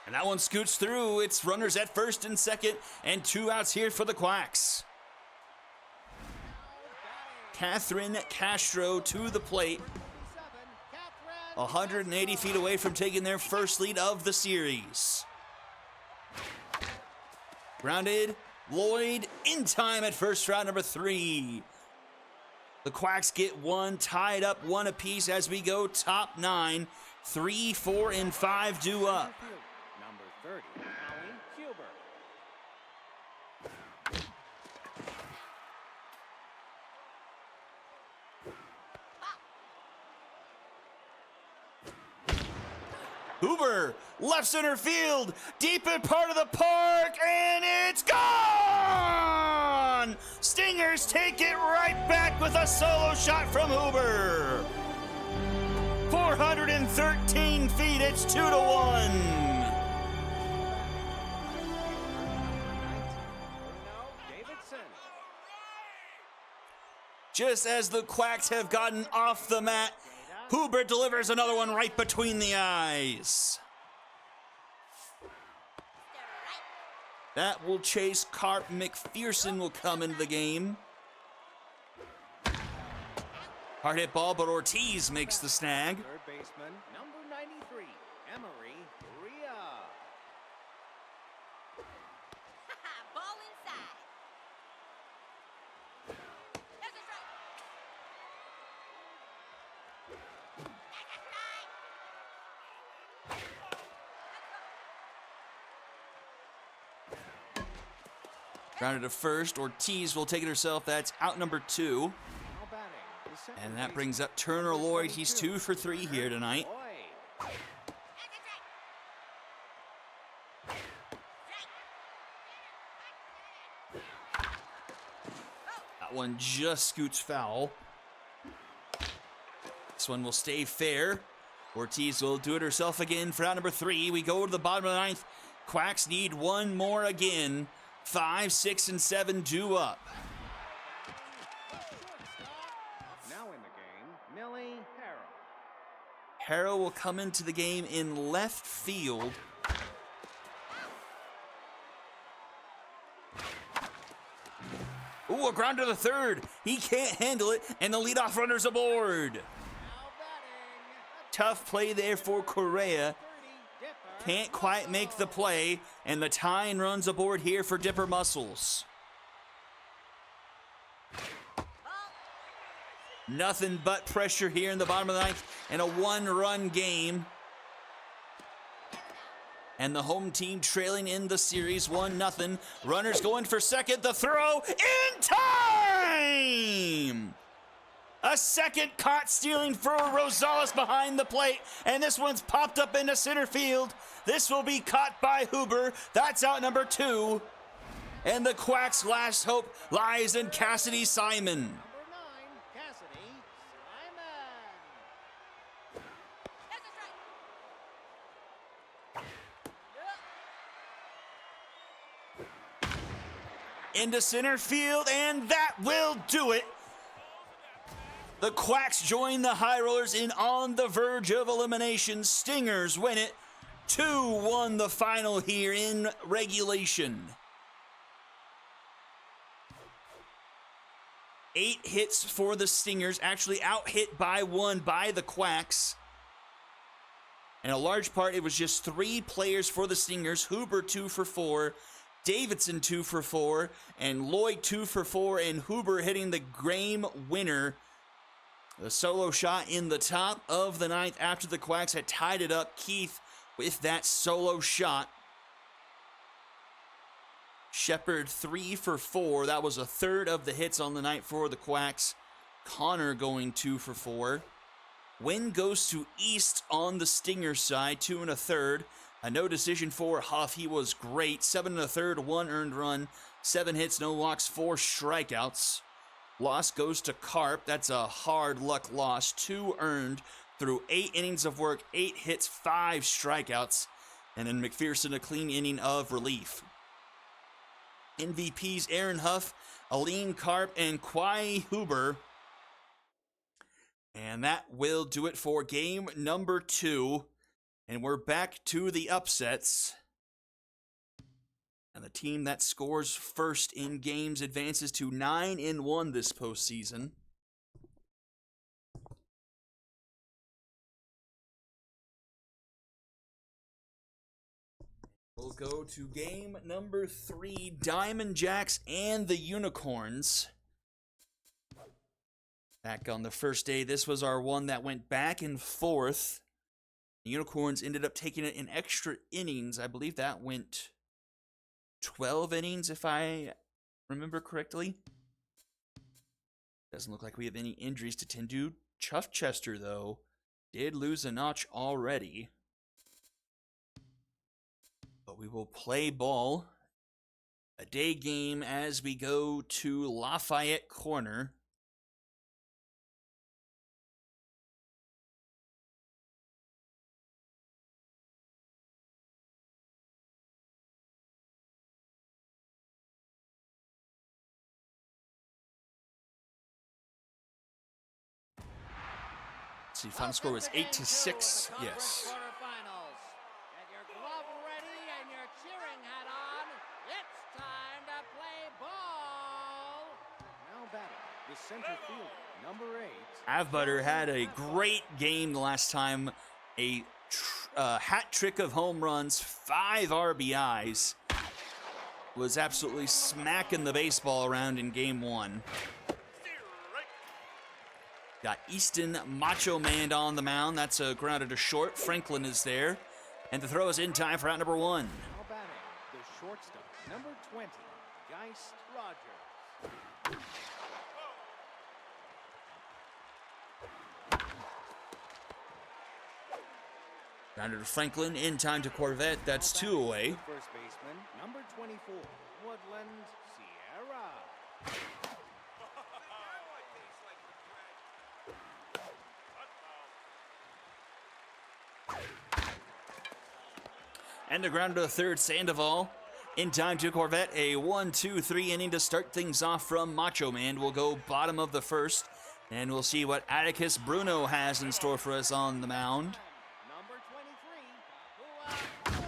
And that one scoots through. It's runners at first and second, and 2 outs here for the Quacks. Catherine Castro to the plate. 180 feet away from taking their first lead of the series. Grounded, Lloyd in time at first, round number 3. The Quacks get one, tied up 1 apiece as we go top 9. 3, 4, and 5 due up. Number 30, Allie Huber. Huber, left center field, deep in part of the park, and it's gone! Stingers take it right back with a solo shot from Huber. 413 feet, it's 2-1. Davidson. Just as the Quacks have gotten off the mat, Huber delivers another one right between the eyes. That will chase Carp. McPherson will come into the game. Hard hit ball, but Ortiz makes the snag. Third baseman, number 93, Emery Ria. Ball inside. There's a strike. Grounded to first. Ortiz will take it herself. That's out number 2. Now batting, the second And that baseman, brings up Turner Lloyd. He's 2 for 3 here tonight. Lloyd. That one just scoots foul. This one will stay fair. Ortiz will do it herself again for out number 3. We go to the bottom of the 9th. Quacks need one more again. 5, 6, and 7 due up. Now in the game, Millie Harrell. Harrow will come into the game in left field. Ooh, a ground to the 3rd. He can't handle it, and the leadoff runner's aboard. Tough play there for Correa. Can't quite make the play, and the tying runs aboard here for Dipper Muscles. Nothing but pressure here in the bottom of the 9th, and a 1-run game. And the home team trailing in the series 1-0. Runners going for second. The throw in time! A second caught stealing for Rosales behind the plate, and this one's popped up into center field. This will be caught by Huber. That's out number 2. And the Quacks' last hope lies in Cassidy Simon. Number 9, Cassidy Simon. There's a strike. Into center field, and that will do it. The Quacks join the High Rollers in on the verge of elimination. Stingers win it. 2-1 the final here in regulation. 8 hits for the Stingers, actually out-hit by 1 by the Quacks. And a large part, it was just 3 players for the Stingers. Huber 2 for 4, Davidson 2 for 4, and Lloyd 2 for 4, and Huber hitting the game winner. The solo shot in the top of the 9th after the Quacks had tied it up. Keith with that solo shot. Shepard 3 for 4. That was a third of the hits on the night for the Quacks. Connor going 2 for 4. Win goes to East on the Stingers side, 2 1/3. A no decision for Huff. He was great. 7 1/3, 1 earned run, 7 hits, no walks, 4 strikeouts. Loss goes to Carp. That's a hard luck loss. 2 earned through 8 innings of work, 8 hits, 5 strikeouts. And then McPherson a clean inning of relief. MVPs Aaron Huff, Aline Carp, and Quai Huber. And that will do it for game number 2. And we're back to the upsets. And the team that scores first in games advances to 9-1 this postseason. go to game number 3, Diamond Jacks and the Unicorns. Back on the first day, this was our one that went back and forth. The Unicorns ended up taking it in extra innings. I believe that went 12 innings, if I remember correctly. Doesn't look like we have any injuries to tend to. Chuffchester, though, did lose a notch already. But we will play ball. A day game as we go to Lafayette Corner. Let's see, final score was 8-6. Yes. Quarterfinals. Get your glove ready and your cheering hat on. It's time to play ball. Now batting, the center fielder, number 8. Avbutter had a great game the last time. A hat trick of home runs, 5 RBIs. Was absolutely smacking the baseball around in game 1. Got Easton Macho Man on the mound. That's a grounded to short. Franklin is there. And the throw is in time for out number 1. Now batting, the shortstop, number 20, Geist Rogers. Grounded to Franklin, in time to Corvette. That's 2 away. First baseman, number 24, Woodland Sierra. And the ground to the third, Sandoval. In time to Corvette, a 1-2-3 inning to start things off from Macho Man. We'll go bottom of the first, and we'll see what Atticus Bruno has in store for us on the mound. Number 23,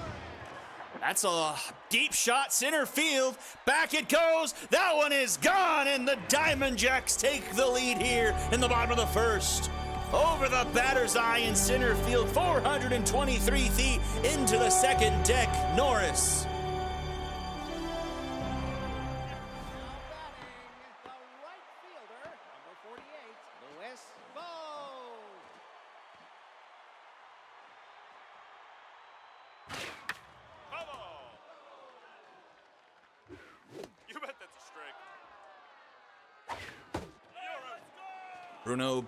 That's a deep shot, center field. Back it goes. That one is gone, and the Diamond Jacks take the lead here in the bottom of the first. Over the batter's eye in center field, 423 feet into the second deck, Norris. Now batting, the right fielder, number 48, Louis Bowe. You bet that's a strike. Bruno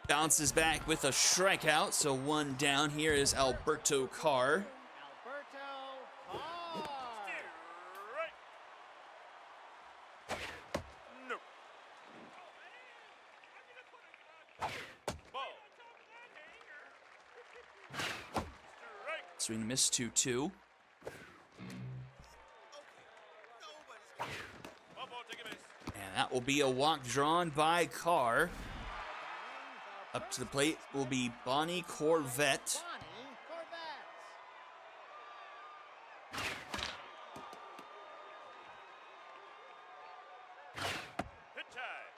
bounces back with a strikeout, so 1 down. Here is Alberto Carr. Alberto Carr. No. Ball. Swing miss 2-2. And that will be a walk drawn by Carr. Up to the plate will be Bonnie Corvette. Bonnie Corvette. Hit high.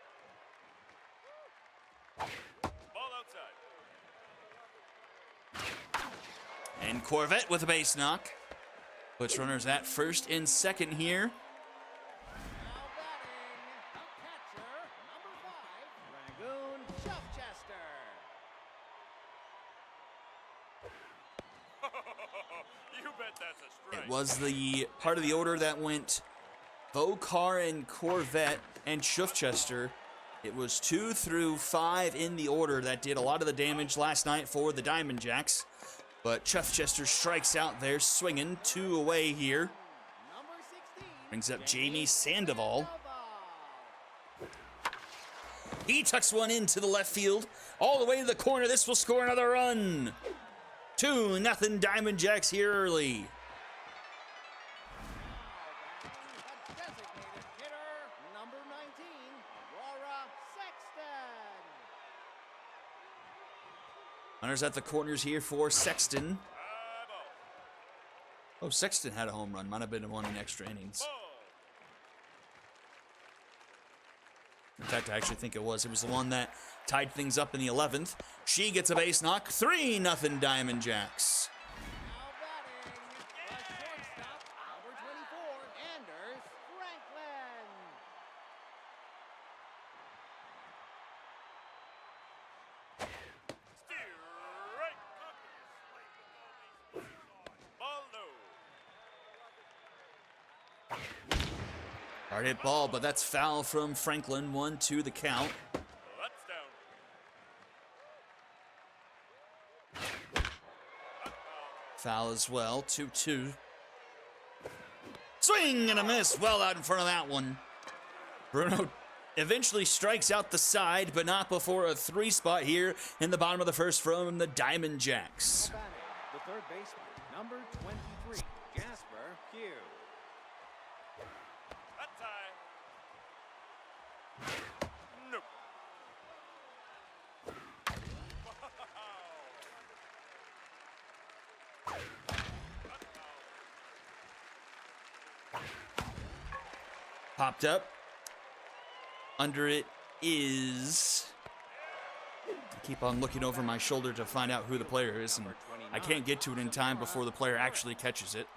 Ball outside. And Corvette with a base knock. Puts runners at first and second here. Now batting, the catcher, number 5, Dragoon Chuffchester. You bet that's a strike. It was the part of the order that went Carr and Corvette and Chuffchester. It was 2 through 5 in the order that did a lot of the damage last night for the Diamond Jacks. But Chuffchester strikes out there, swinging 2 away here. Number 16, Brings up Jamie Sandoval. He tucks one into the left field, all the way to the corner. This will score another run. 2-0 Diamond Jacks here early. The designated hitter, number 19, Aurora Sexton. Runners at the corners here for Sexton. Oh, Sexton had a home run. Might have been one in extra innings. In fact, I actually think it was. It was the one that tied things up in the 11th. She gets a base knock. 3-0 Diamond Jacks. Now batting, the shortstop, Hard hit ball, but that's foul from Franklin. 1-2 the count. That's down. Foul as well. 2-2. Swing and a miss. Well out in front of that one. Bruno eventually strikes out the side, but not before a 3 spot here in the bottom of the first from the Diamond Jacks. Now batting, the third baseman, number 23, Jasper Q. That's high. Nope. Popped up. Under it is... I keep on looking over my shoulder to find out who the player is, and I can't get to it in time before the player actually catches it.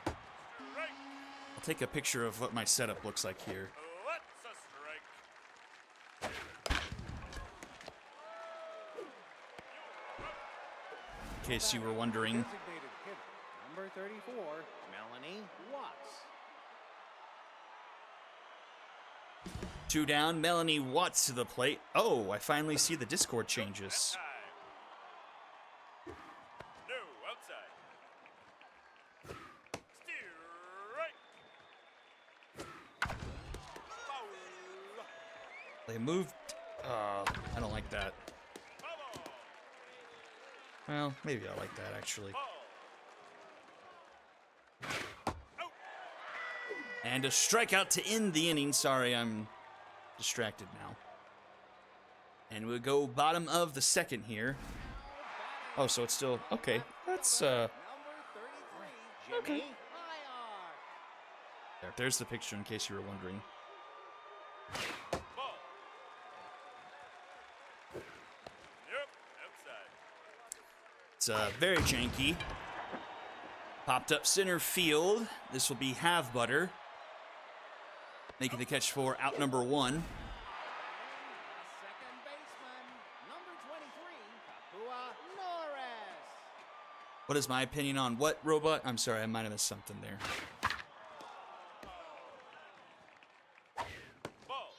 I'll take a picture of what my setup looks like here. That's a strike. In case you were wondering. Designated hitter, number 34, Melanie Watts. 2 down, Melanie Watts to the plate. Oh, I finally see the Discord changes. High. No, outside. Strike. Foul. They moved. I don't like that. Foul. Well, maybe I like that actually. Ball. And a strikeout to end the inning. Sorry, I'm distracted now. And we'll go bottom of the second here. Oh, so it's still okay. That's Number 33, Okay. Jimmy Hyar. there's the picture in case you were wondering. Ball. Yep, outside. It's very janky. Popped up center field. This will be Have Butter making the catch for out number 1. Second baseman, number 23, Kapua Norris. What is my opinion on what, Robot? I'm sorry, I might have missed something there. Ball.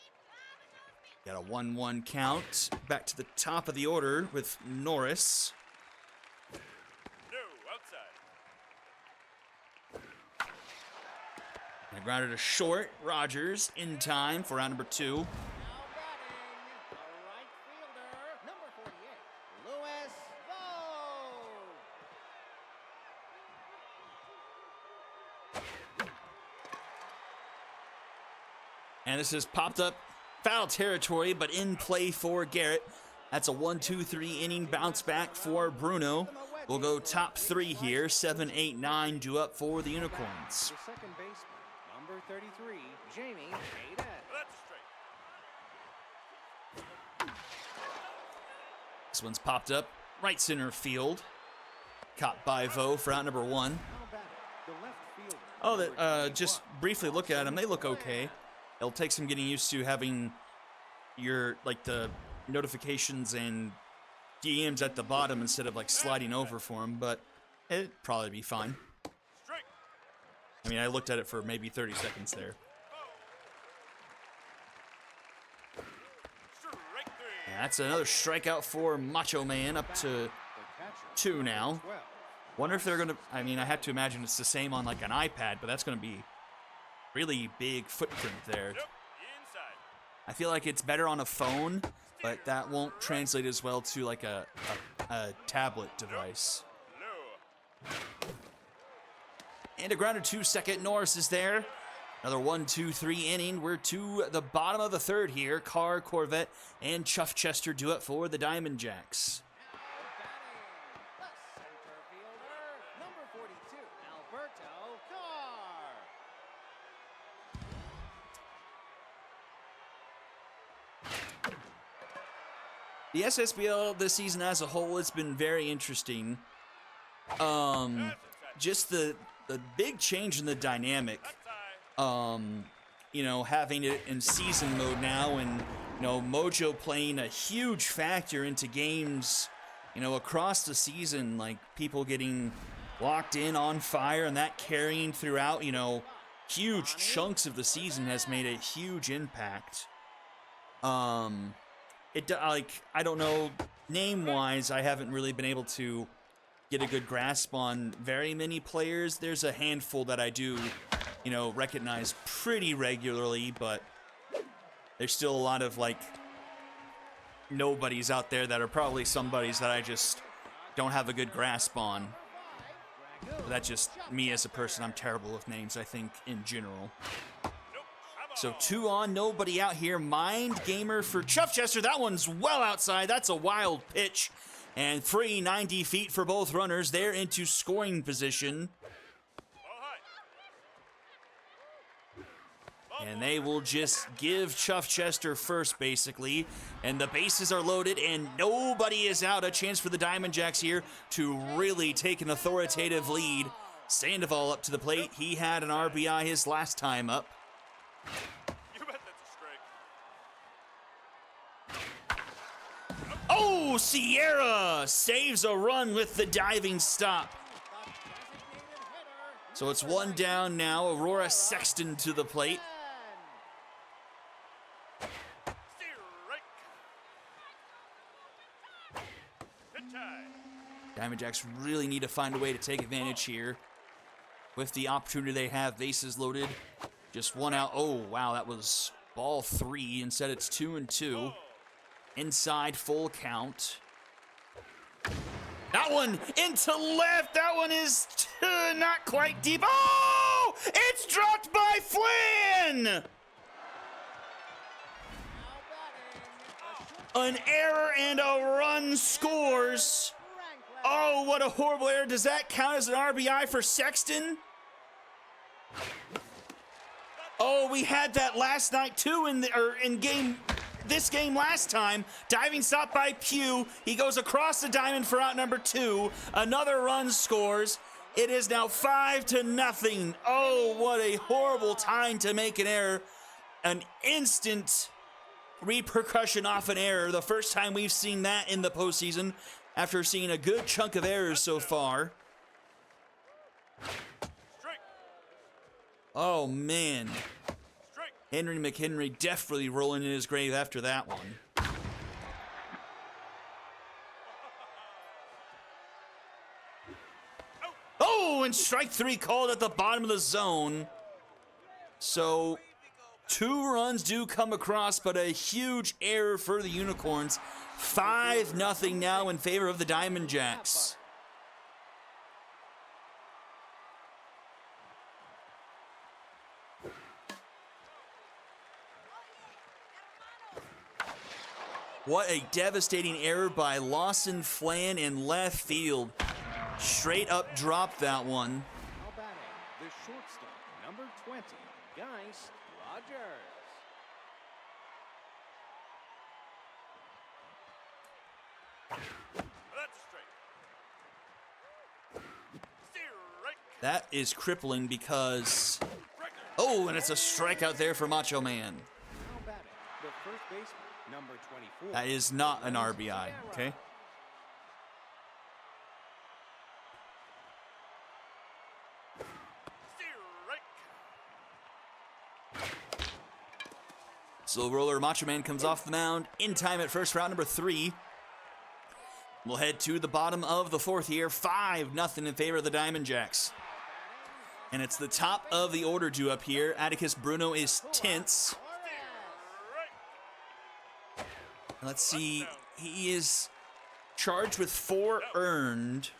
Got a 1-1 count. Back to the top of the order with Norris. No, outside. And a grounder to short. Rogers in time for round number 2. Now batting, the right fielder, number 48, Louis Vogt. And this has popped up foul territory, but in play for Garrett. That's a 1-2-3 inning bounce back for Bruno. We'll go top 3 here. 7, 8, 9 due up for the Unicorns. The second baseman, number 33, Jamie Hayden. That's straight. This one's popped up right center field. Caught by Vo for out number 1. Now batting, the left fielder. Oh, number that just 21, briefly look at them. They look okay. It'll take some getting used to having your like the notifications and DMs at the bottom instead of like sliding over for them, but it'd probably be fine. Strike. I mean, I looked at it for maybe 30 seconds there. Strike 3. And that's another strikeout for Macho Man, up to the catcher, 2 now. 12. Wonder if they're gonna. I mean, I have to imagine it's the same on like an iPad, but that's gonna be really big footprint there. Yep, inside. I feel like it's better on a phone, but that won't translate as well to like a tablet device. Low. And a grounder to second. Norris is there. Another 1-2-3 inning. We're to the bottom of the third here. Carr, Corvette, and Chuff Chester do it for the Diamond Jacks. Now batting, the center fielder, number 42, Alberto Carr. The SSBL this season as a whole has been very interesting. Just the big change in the dynamic. That's high. You know, having it in season mode now, and you know, Mojo playing a huge factor into games, you know, across the season, like people getting locked in, on fire, and that carrying throughout, you know, huge chunks of the season has made a huge impact. Like, I don't know, name-wise, I haven't really been able to get a good grasp on very many players. There's a handful that I do, you know, recognize pretty regularly, but there's still a lot of, like, nobodies out there that are probably somebodies that I just don't have a good grasp on. But that's just me as a person. I'm terrible with names, I think, in general. So 2 on, nobody out here. Mind gamer for Chuffchester. That one's well outside. That's a wild pitch. And free 90 feet for both runners. They're into scoring position. And they will just give Chuffchester first, basically. And the bases are loaded, and nobody is out. A chance for the Diamond Jacks here to really take an authoritative lead. Sandoval up to the plate. He had an RBI his last time up. You bet that's a strike. Oh, Sierra saves a run with the diving stop. So it's 1 down now. Aurora Sexton to the plate. Diamond Jacks really need to find a way to take advantage here. With the opportunity they have, bases loaded. Just 1 out. Oh, wow, that was ball 3. Instead, it's 2-2. Inside, full count. That one into left. That one is not quite deep. Oh! It's dropped by Flynn! An error and a run scores. Oh, what a horrible error. Does that count as an RBI for Sexton? Oh, we had that last night too this game last time. Diving stop by Pugh. He goes across the diamond for out number 2. Another run scores. It is now 5-0. Oh, what a horrible time to make an error. An instant repercussion off an error. The first time we've seen that in the postseason after seeing a good chunk of errors so far. Oh, man. Henry McHenry definitely rolling in his grave after that one. Oh, and strike 3 called at the bottom of the zone. So 2 runs do come across, but a huge error for the Unicorns. 5-0 now in favor of the Diamond Jacks. What a devastating error by Lawson Flan in left field. Straight up dropped that one. Now batting, the shortstop, number 20, Geist Rogers. That's a strike. That is crippling because... Oh, and it's a strikeout there for Macho Man. Now batting, the first baseman, number 24. That is not an RBI, okay? Slow roller Macho Man comes off the mound in time at first, round number 3. We'll head to the bottom of the 4th here. 5-0 in favor of the Diamond Jacks. And it's the top of the order due up here. Atticus Bruno is tense. Let's see. He is charged with 4 earned.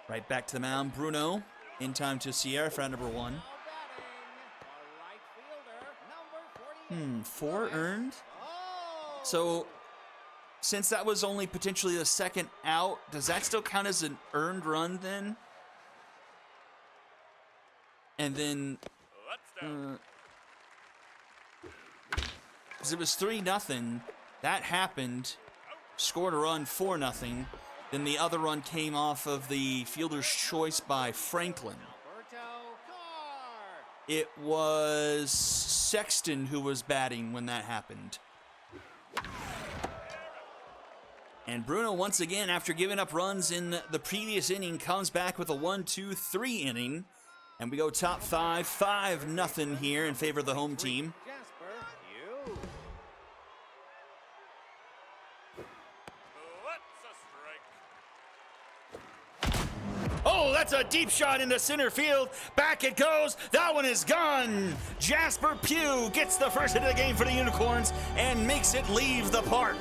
Right back to the mound. Bruno in time to Sierra for round number 1. 4 earned? So, since that was only potentially the second out, does that still count as an earned run then? And then, because it was 3-0, that happened, scored a run 4-0, then the other run came off of the fielder's choice by Franklin. It was Sexton who was batting when that happened. And Bruno, once again, after giving up runs in the previous inning, comes back with a 1-2-3 inning. And we go top 5, 5-0 here in favor of the home team. Jasper, you. That's a strike. Oh, that's a deep shot into center field. Back it goes. That one is gone. Jasper Pugh gets the first hit of the game for the Unicorns and makes it leave the park.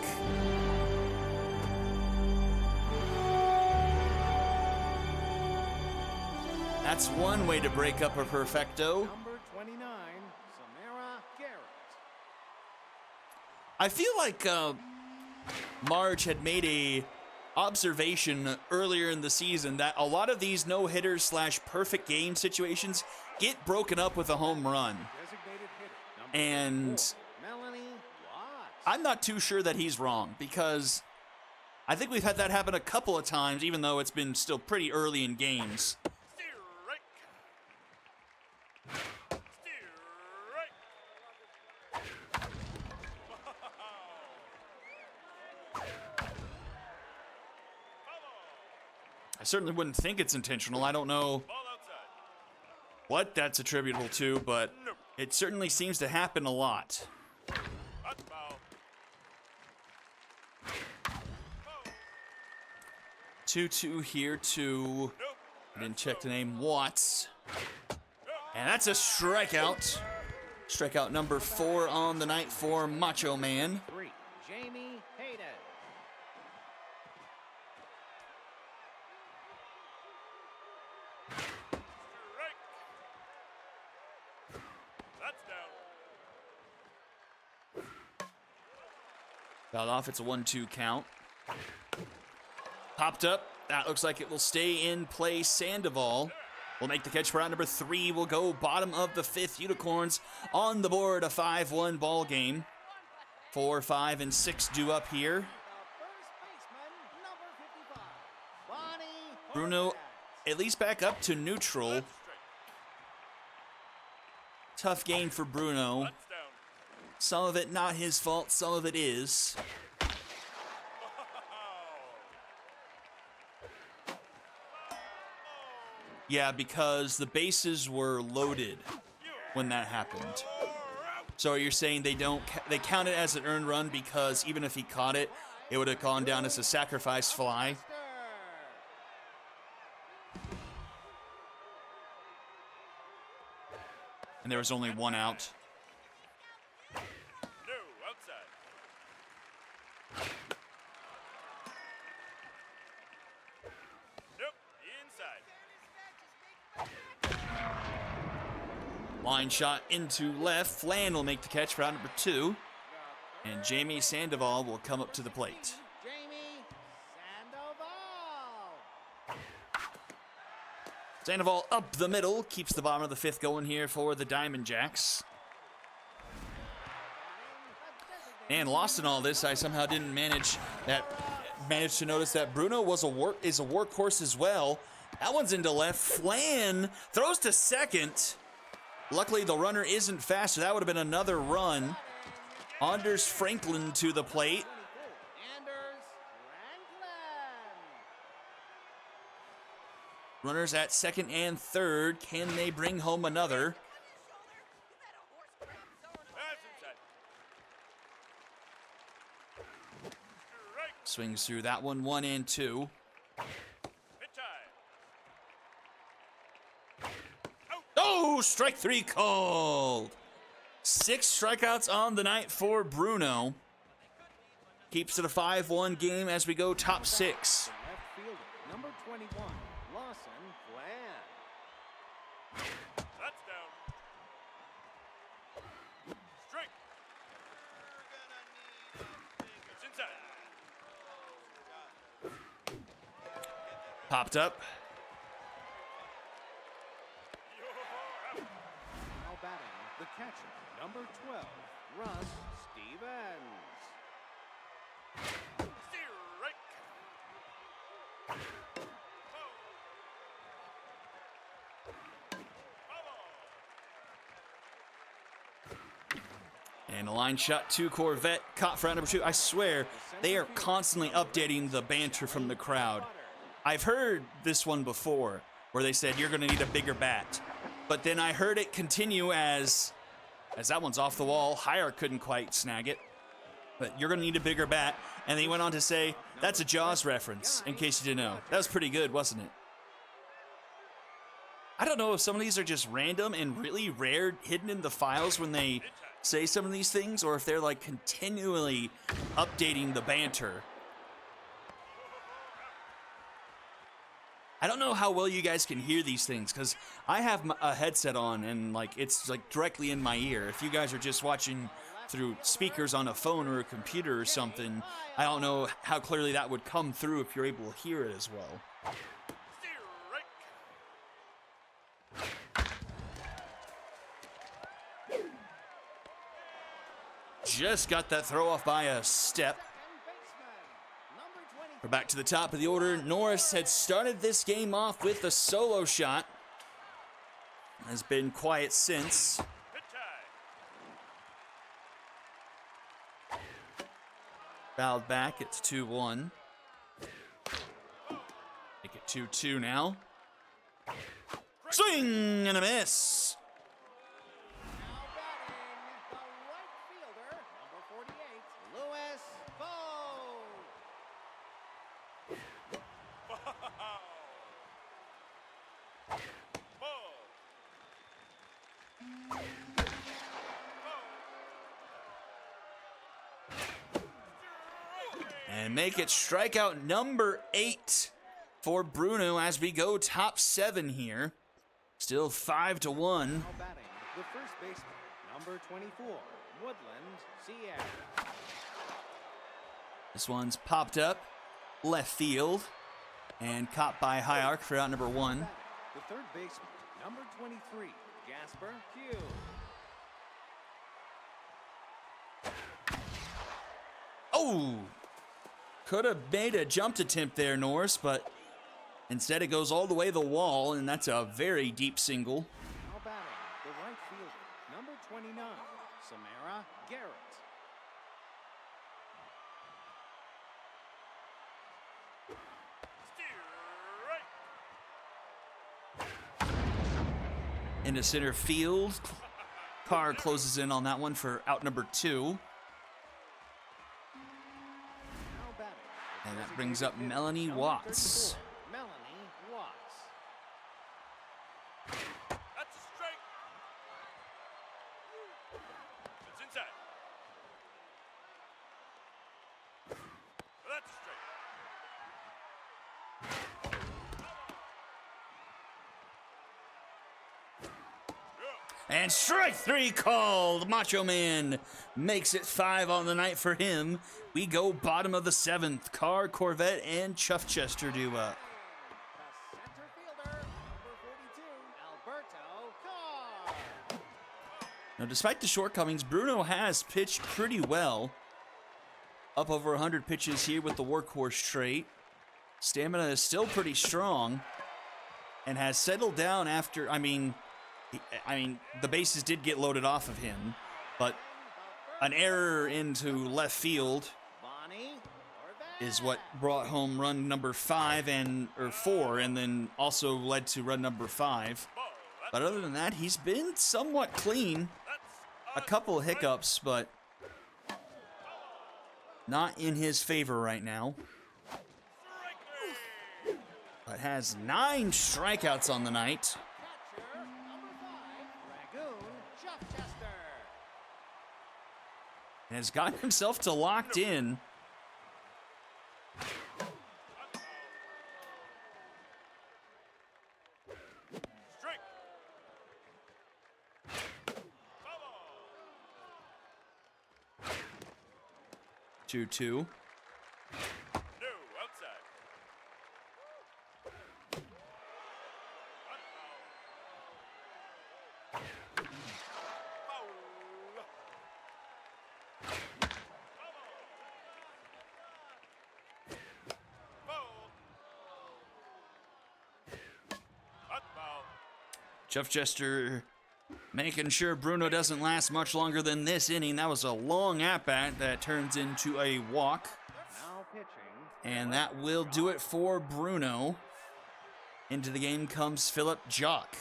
That's one way to break up a perfecto. Number 29, Samara Garrett. I feel like Marge had made a observation earlier in the season that a lot of these no-hitters slash perfect game situations get broken up with a home run. Designated hitter. Number And 4, Melanie Watts. I'm not too sure that he's wrong, because I think we've had that happen a couple of times, even though it's been still pretty early in games. Strike. I certainly wouldn't think it's intentional. I don't know Ball outside. what that's attributable to, but it certainly seems to happen a lot. That's foul. 2-2 here to, Nope. I didn't check the name, Watts. And that's a strikeout. Strikeout number 4 on the night for Macho Man. 3, Jamie Hayden. Strike. That's down. Fouled off, it's a 1-2 count. Popped up, that looks like it will stay in play. Sandoval will make the catch for out number 3. Will go bottom of the 5th. Unicorns on the board, a 5-1 ball game. 4, 5, and 6 due up here. The first baseman, number 55, Bonnie Bruno at least back up to neutral. Strike. Tough game for Bruno. That's down. Some of it not his fault, some of it is. Yeah, because the bases were loaded when that happened. So you're saying they count it as an earned run because even if he caught it, it would have gone down as a sacrifice fly. And there was only one out. No, outside. Nope, inside. Line shot into left. Flan will make the catch for out number 2. And Jamie Sandoval will come up to the plate. Jamie Sandoval. Sandoval up the middle. Keeps the bottom of the 5th going here for the Diamond Jacks. And lost in all this, I somehow didn't manage to notice that Bruno is a workhorse as well. That one's into left. Flan throws to second. Luckily, the runner isn't fast, so that would have been another run. Anders Franklin to the plate. Anders Franklin. Runners at second and third. Can they bring home another? That's inside. Strike. Swings through that one, 1 and 2. Hit time. Oh, strike 3 called. 6 strikeouts on the night for Bruno. Keeps it a 5-1 game as we go top 6. Left fielder, number 21, Lawson Flan. That's down. Strike. It's inside. Popped up. Now batting, the catcher, number 12, Russ Stevens. Strike. And a line shot to Corvette. Caught for out number 2. I swear, they are constantly updating the banter from the crowd. I've heard this one before where they said you're going to need a bigger bat. But then I heard it continue as that one's off the wall. Higher couldn't quite snag it. But you're going to need a bigger bat. And then he went on to say, that's a Jaws reference, in case you didn't know. That was pretty good, wasn't it? I don't know if some of these are just random and really rare, hidden in the files when they say some of these things, or if they're like continually updating the banter. I don't know how well you guys can hear these things, because I have a headset on and like it's like directly in my ear. If you guys are just watching through speakers on a phone or a computer or something, I don't know how clearly that would come through if you're able to hear it as well. Just got that throw off by a step. We're back to the top of the order. Norris had started this game off with a solo shot. Has been quiet since. Fouled back, it's 2-1. Make it 2-2 now. Swing and a miss. Now batting, the right fielder, number 48, Louis Bowe. And make it strikeout number 8 for Bruno as we go top 7 here. Still 5-1. Now batting, the first baseman, number 24, Woodland Sierra. This one's popped up left field and caught by High Arc for out number 1. The third baseman, number 23, Jasper Pugh. Oh! Could have made a jumped attempt there, Norris, but instead it goes all the way the wall, and that's a very deep single. Now batting, the right fielder, number 29, Samara Garrett. Into center field. Carr closes in on that one for out number 2. Now batting, the And that designated brings up hitter, Melanie number Watts. 34, Melanie Watts. That's a strike. It's inside. That's a strike. And strike 3 called. Macho Man makes it 5 on the night for him. We go bottom of the 7th. Carr, Corvette, and Chuffchester do up. The center fielder, number 42, Alberto Carr. Now, despite the shortcomings, Bruno has pitched pretty well. Up over 100 pitches here with the workhorse trait. Stamina is still pretty strong and has settled down after, I mean, the bases did get loaded off of him, but an error into left field Bonnie is what brought home run number 4, and then also led to run number 5. But other than that, he's been somewhat clean. A couple of hiccups, but not in his favor right now. But has 9 strikeouts on the night. catcher, number 5, Dragoon Chuffchester. And has gotten himself to locked in. Strike. 2-2. No, outside. Foul. Foul. Chuffchester making sure Bruno doesn't last much longer than this inning. That was a long at-bat that turns into a walk. pitching. And that will do it for Bruno. Into the game comes Philip Jock.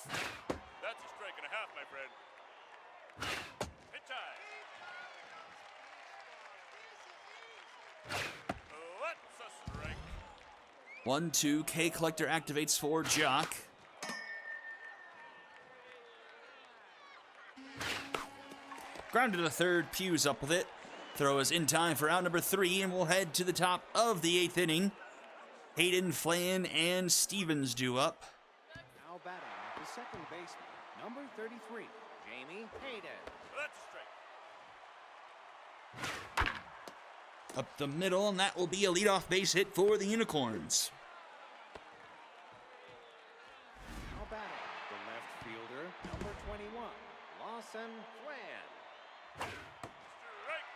That's a strike and a half, my friend. Hit time. That's a strike. 1-2. K Collector activates for Jock. Grounded to third. Pew's up with it. Throw is in time for out number 3, and we'll head to the top of the 8th inning. Hayden, Flan, and Stevens due up. Now batting the second baseman, number 33, Jamie Hayden. That's a strike. Up the middle, and that will be a leadoff base hit for the Unicorns. Now batting the left fielder, number 21, Lawson Flan. Strike.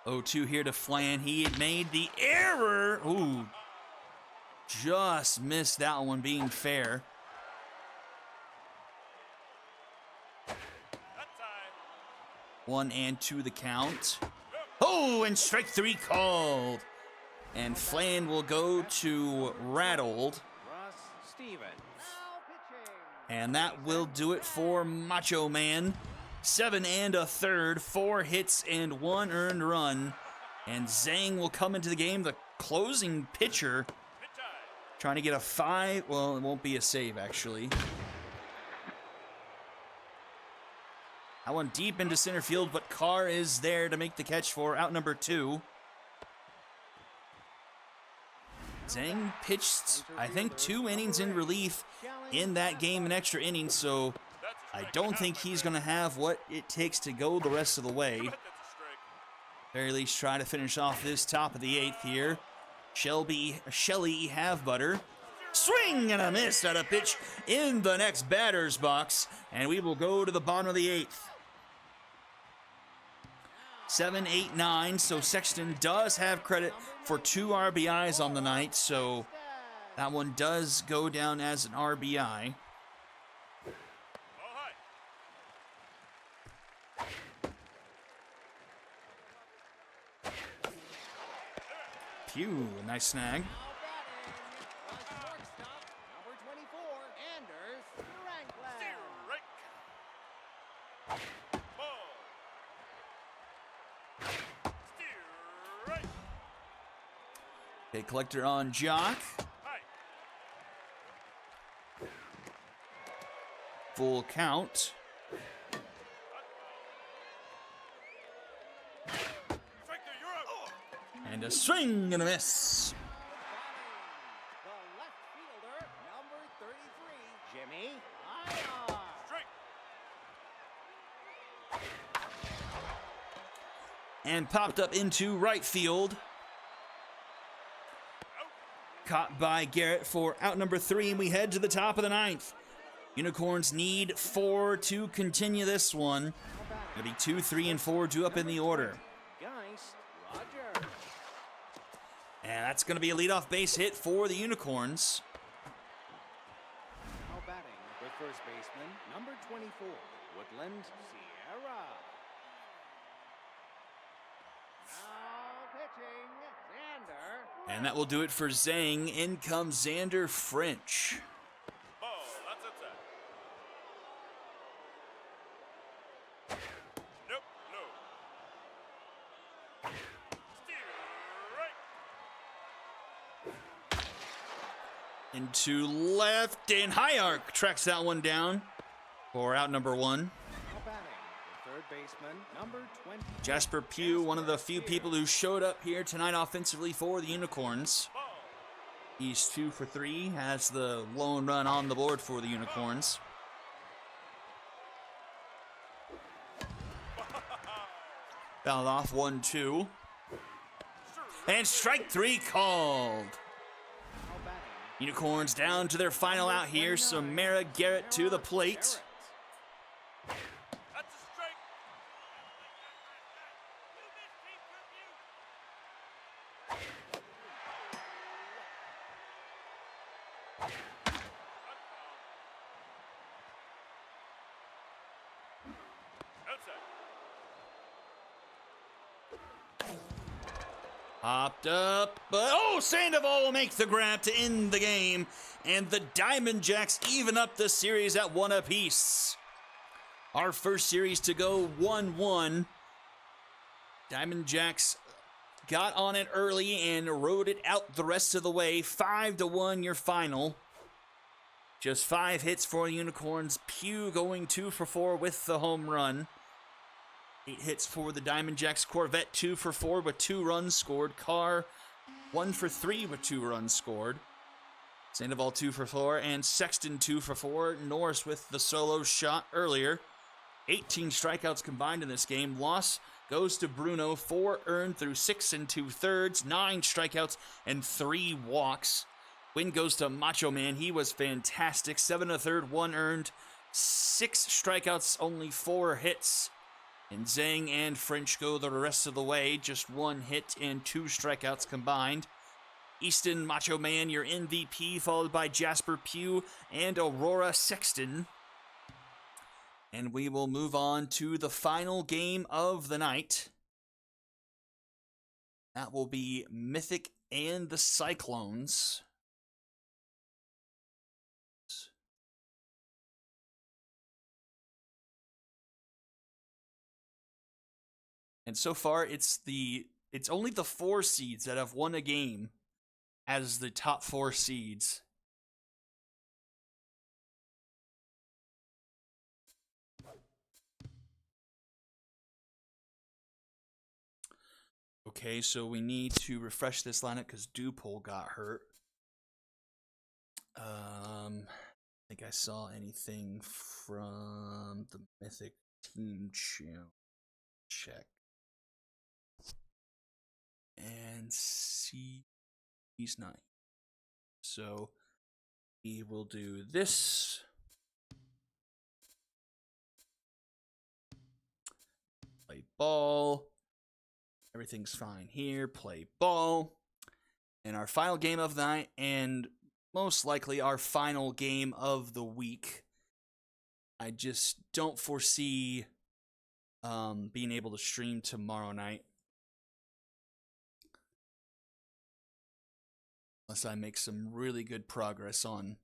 0-2 here to Flan. He had made the error. Ooh. Just missed that one being fair. That time. 1-2 the count. Oh, and strike 3 called. And Flan will go to rattled. Russ Stevens. Now pitching. And that will do it for Macho Man. 7 1/3, 4 hits and 1 earned run. And Zhang will come into the game, the closing pitcher. Hit time. Trying to get a 5. Well, it won't be a save, actually. That one deep into center field, but Carr is there to make the catch for out number 2. Zhang pitched, I think, 2 innings in relief in that game, an extra inning, so I don't think he's going to have what it takes to go the rest of the way. That's a strike. Very least try to finish off this top of the 8th here. Shelly Havebutter. Swing and a miss at a pitch in the next batter's box, and we will go to the bottom of the 8th. 7, 8, 9, so Sexton does have credit for 2 RBIs on the night, so that one does go down as an RBI. Oh, hi. Phew, nice snag. Now batting, the shortstop, number 24, Anders Franklin. Strike. Ball. Strike. Okay, collector on Jock. Hi. Full count. Strike there, you're out. And a swing and a miss. The left fielder, number 33, Jimmy Ion. Strike. And popped up into right field. Caught by Garrett for out number 3, and we head to the top of the 9th. Unicorns need 4 to continue this one. It'll be 2, 3, and 4 due up in the order. Geist Roger. And that's going to be a leadoff base hit for the Unicorns. Now batting the first baseman, number 24, Woodland Sierra. Now pitching, Xander. And that will do it for Zhang. In comes Xander French. Ball. That's outside. Nope. No. Strike. Into left, and high arc tracks that one down for out number 1. Now batting the third baseman, number 20. Jasper Pugh, one of the few people who showed up here tonight offensively for the Unicorns. Ball. He's 2 for 3, has the lone run on the board for the Unicorns. Fouled off 1-2. And strike 3 called. Now batting Unicorns down to their final out here. Samara Garrett to the plate. That's a strike. Popped up, but oh, Sandoval will make the grab to end the game, and the Diamond Jacks even up the series at 1 apiece. Our first series to go 1-1. Diamond Jacks got on it early and rode it out the rest of the way. 5-1 your final. Just 5 hits for the Unicorns. Pugh going 2 for 4 with the home run. 8 hits for the Diamond Jacks. Corvette 2 for 4 with 2 runs scored. Carr 1 for 3 with 2 runs scored. Sandoval 2 for 4 and Sexton 2 for 4. Norris with the solo shot earlier. 18 strikeouts combined in this game. Loss goes to Bruno. 4 earned through 6 2/3. 9 strikeouts and 3 walks. Win goes to Macho Man. He was fantastic. 7 1/3, 1 earned. 6 strikeouts, only 4 hits. And Zhang and French go the rest of the way. Just 1 hit and 2 strikeouts combined. Easton, Macho Man, your MVP, followed by Jasper Pugh and Aurora Sexton. And we will move on to the final game of the night. That will be Mythic and the Cyclones. And so far, it's only the 4 seeds that have won a game as the top 4 seeds. Okay, so we need to refresh this lineup because Dupole got hurt. I think I saw anything from the Mythic team channel. Check. And see, he's not. So we will do this. Play ball. Everything's fine here. Play ball. And our final game of the night, and most likely our final game of the week. I just don't foresee being able to stream tomorrow night. Unless I make some really good progress on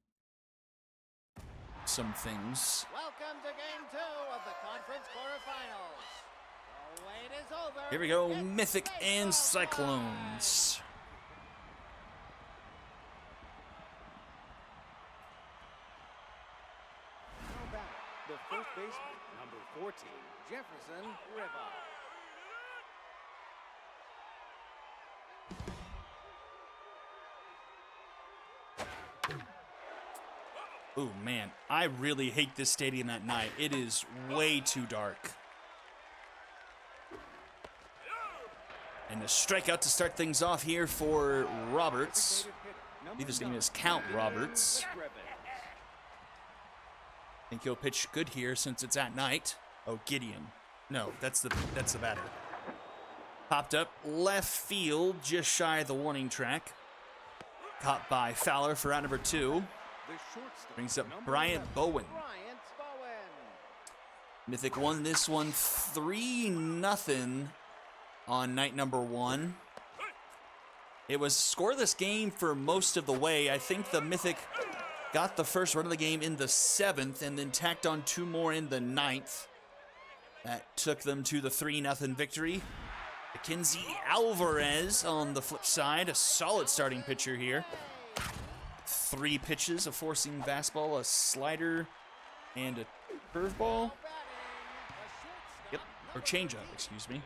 some things. Welcome to Game 2 of the conference quarterfinals. The wait is over. Here we go, It's Mythic and baseball Cyclones. Now back, the first baseman, number 14, Jefferson Riva. Oh man, I really hate this stadium at night. It is way too dark. And a strikeout to start things off here for Roberts. I believe his name is Count Roberts. I think he'll pitch good here since it's at night. Oh, Gideon. No, that's the batter. Popped up left field, just shy of the warning track. Caught by Fowler for out number 2. Brings up Bryant Bowen. Mythic won this one 3-0 on night number 1. It was scoreless game for most of the way. I think the Mythic got the first run of the game in the 7th and then tacked on 2 more in the 9th. That took them to the 3-0 victory. Mackenzie Alvarez on the flip side, a solid starting pitcher here. 3 pitches, a 4-seam fastball, a slider, and a curveball. Yep, or changeup, excuse me.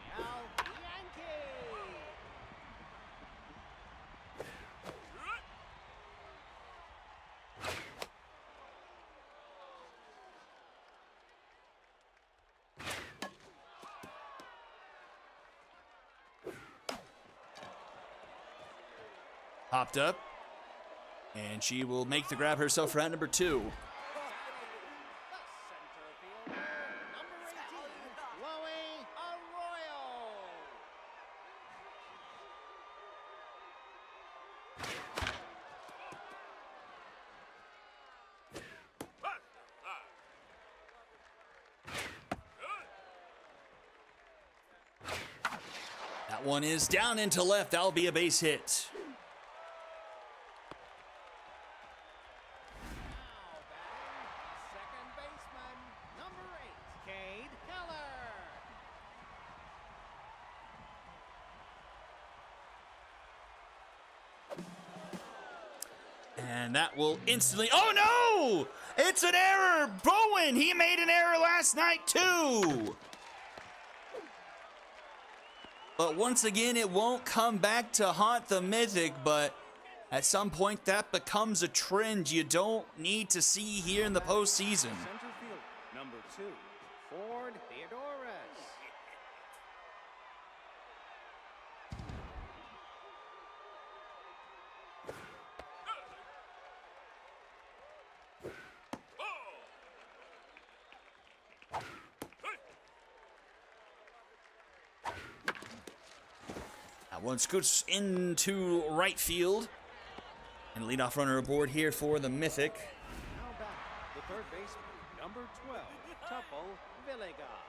Popped up. And she will make the grab herself for at number 2. one is down into left. That'll be a base hit. Now batting, second baseman, number 8, Cade Keller. And that will instantly, oh no! It's an error! Bowen, he made an error last night too! But once again, it won't come back to haunt the Mythic, but at some point that becomes a trend you don't need to see here in the postseason. Center field, number 2, Ford Theodorus. That one scoots into right field. And leadoff runner aboard here for the Mythic. Now back, the third baseman, number 12, Tuple Villegas.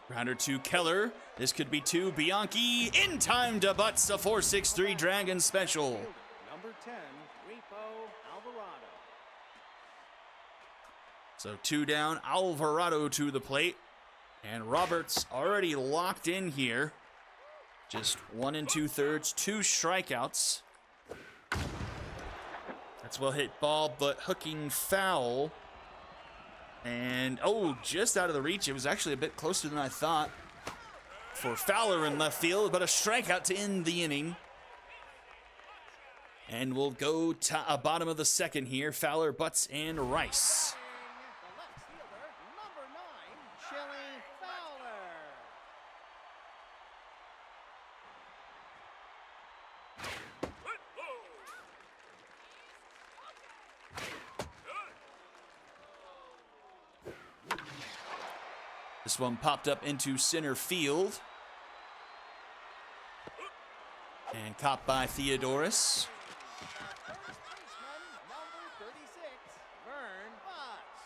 Grounder to Keller. This could be 2. Bianchi in time to butts a 4-6-3 Dragon special. Number 10, Repo Alvarado. So 2 down, Alvarado to the plate. And Roberts already locked in here. Just 1 2/3, 2 strikeouts. That's well hit ball, but hooking foul. And, oh, just out of the reach. It was actually a bit closer than I thought for Fowler in left field, but a strikeout to end the inning. And we'll go to bottom of the second here. Fowler, Butts, and Rice. The left fielder, number 9, Chili Fowler. This one popped up into center field. And caught by Theodorus. First baseman, number 36, Vern Butts.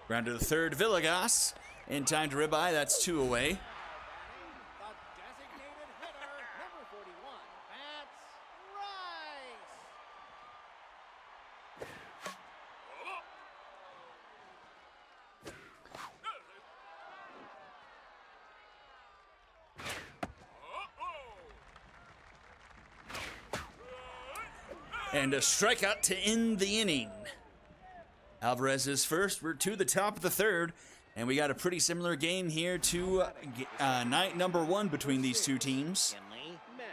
Round to the third, Villegas. In time to ribeye, that's 2 away. The designated hitter, number 41, Bats Rice. And a strikeout to end the inning. Alvarez is first. We're to the top of the third. And we got a pretty similar game here to night number 1 between these two teams. Kinley, Mess.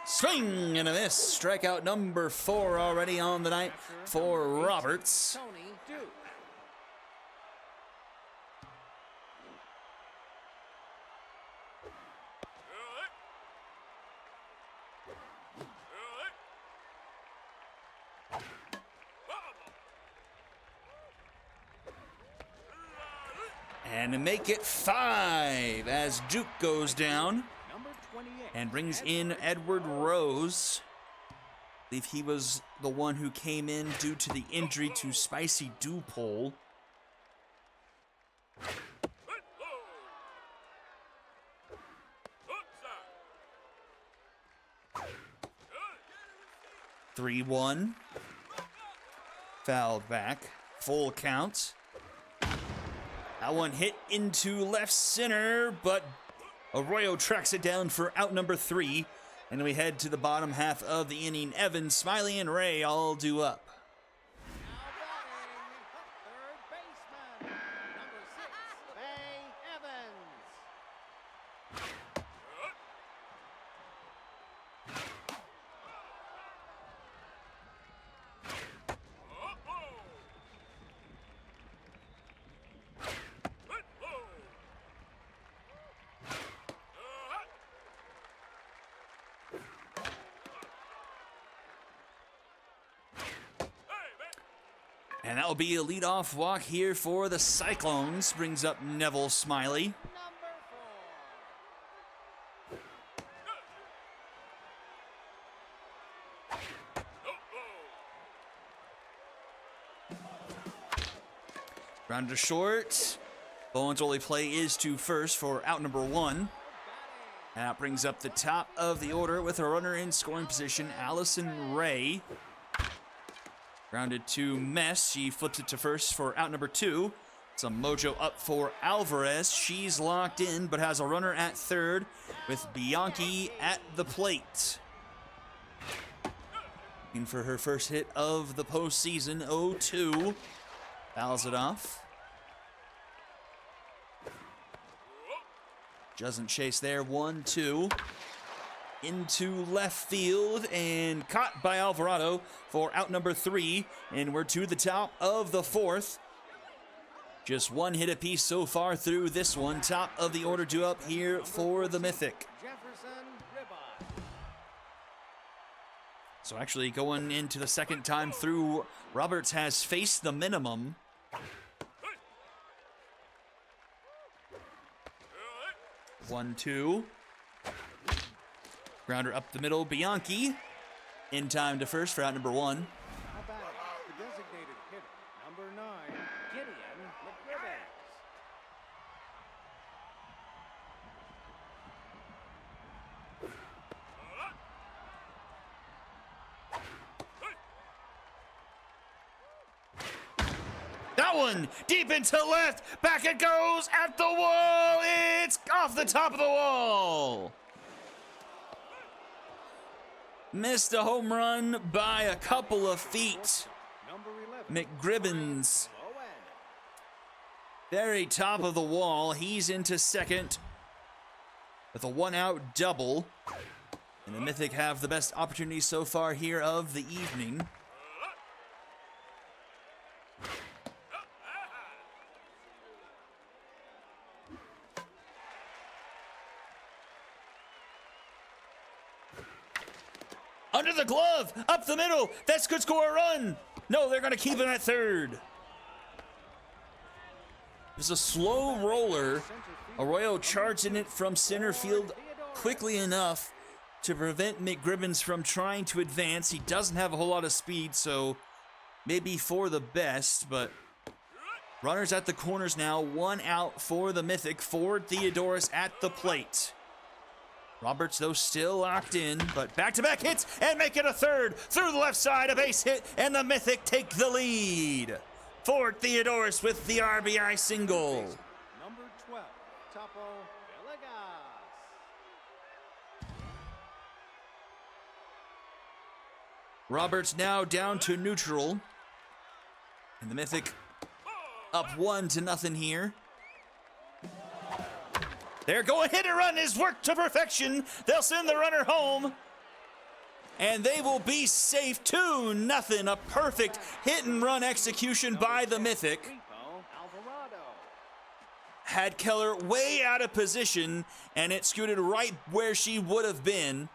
Swing and a miss. Strikeout number 4 already on the night for Roberts. Tony Duke. And to make it 5 as Duke goes down Number 28, and brings in Edward Rose. I believe he was the one who came in due to the injury to Spicy Dupole. Good. 3-1. Fouled back. Full count. That one hit into left center, but Arroyo tracks it down for out number 3. And we head to the bottom half of the inning. Evans, Smiley, and Ray all due up. Now batting, third baseman, And that will be a leadoff walk here for the Cyclones. Brings up Neville Smiley. Number 4. Grounded to short. Bowen's only play is to first for out number 1. And that brings up the top of the order with a runner in scoring position, Allison Ray. Grounded to Mess. She flips it to first for out number 2. Some mojo up for Alvarez. She's locked in, but has a runner at third with Bianchi at the plate. Looking for her first hit of the postseason, 0-2. Fouls it off. Doesn't chase there, 1-2. Into left field and caught by Alvarado for out number 3. And we're to the top of the 4th. Just one hit apiece so far through this one. Top of the order due up here for the Mythic. Jefferson Ribot. So actually going into the second time through, Roberts has faced the minimum. 1-2. Grounder up the middle, Bianchi. In time to first for out number 1. How about the designated hitter, number 9, Gideon McGribbons. That one deep into left. Back it goes at the wall. It's off the top of the wall. Missed a home run by a couple of feet. Number 11, McGribbons, Owen. very top of the wall. He's into second with a 1-out double. And the Mythic have the best opportunity so far here of the evening. Under the glove, up the middle. That could score a run. No, they're going to keep him at third. There's a slow roller. Arroyo charging it from center field quickly enough to prevent McGribbons from trying to advance. He doesn't have a whole lot of speed, so maybe for the best, but runners at the corners now. 1 out for the Mythic. Ford Theodoris at the plate. Roberts, though, still locked in, but back-to-back hits and make it a third. Through the left side, a base hit, and the Mythic take the lead. Ford Theodoris with the RBI single. Number 12, Topo Villegas. Roberts now down to neutral. And the Mythic up 1-0 here. They're going hit and run is worked to perfection. They'll send the runner home. And they will be safe 2-0. A perfect hit and run execution by the Mythic. Alvarado. Had Keller way out of position, and it scooted right where she would have been.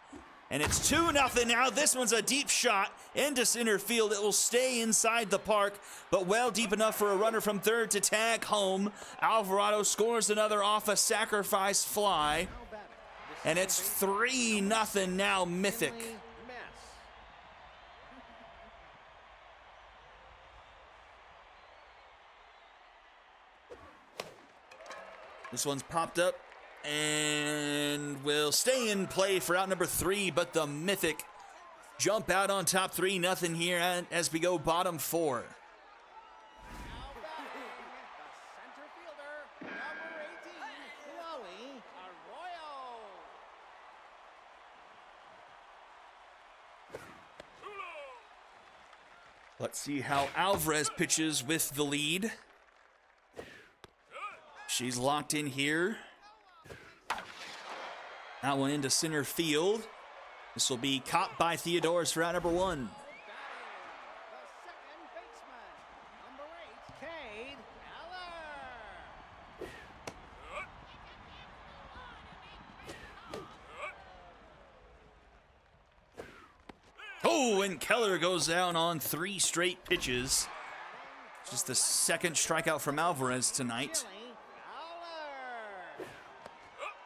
And it's 2-0 now. This one's a deep shot into center field. It will stay inside the park, but well deep enough for a runner from third to tag home. Alvarado scores another off a sacrifice fly. And it's 3-0 now, Mythic. This one's popped up and will stay in play for out number 3, but the Mythic jump out on top 3-0 here as we go bottom 4. Now batting, the center fielder, number 18, Chloe Arroyo. Let's see how Alvarez pitches with the lead. She's locked in here. That one into center field. This will be caught by Theodoris for out number 1. Batting, the second baseman, number 8, Cade Eller. Oh, and Keller goes down on 3 straight pitches. Just the second strikeout from Alvarez tonight. Billy Fowler. Up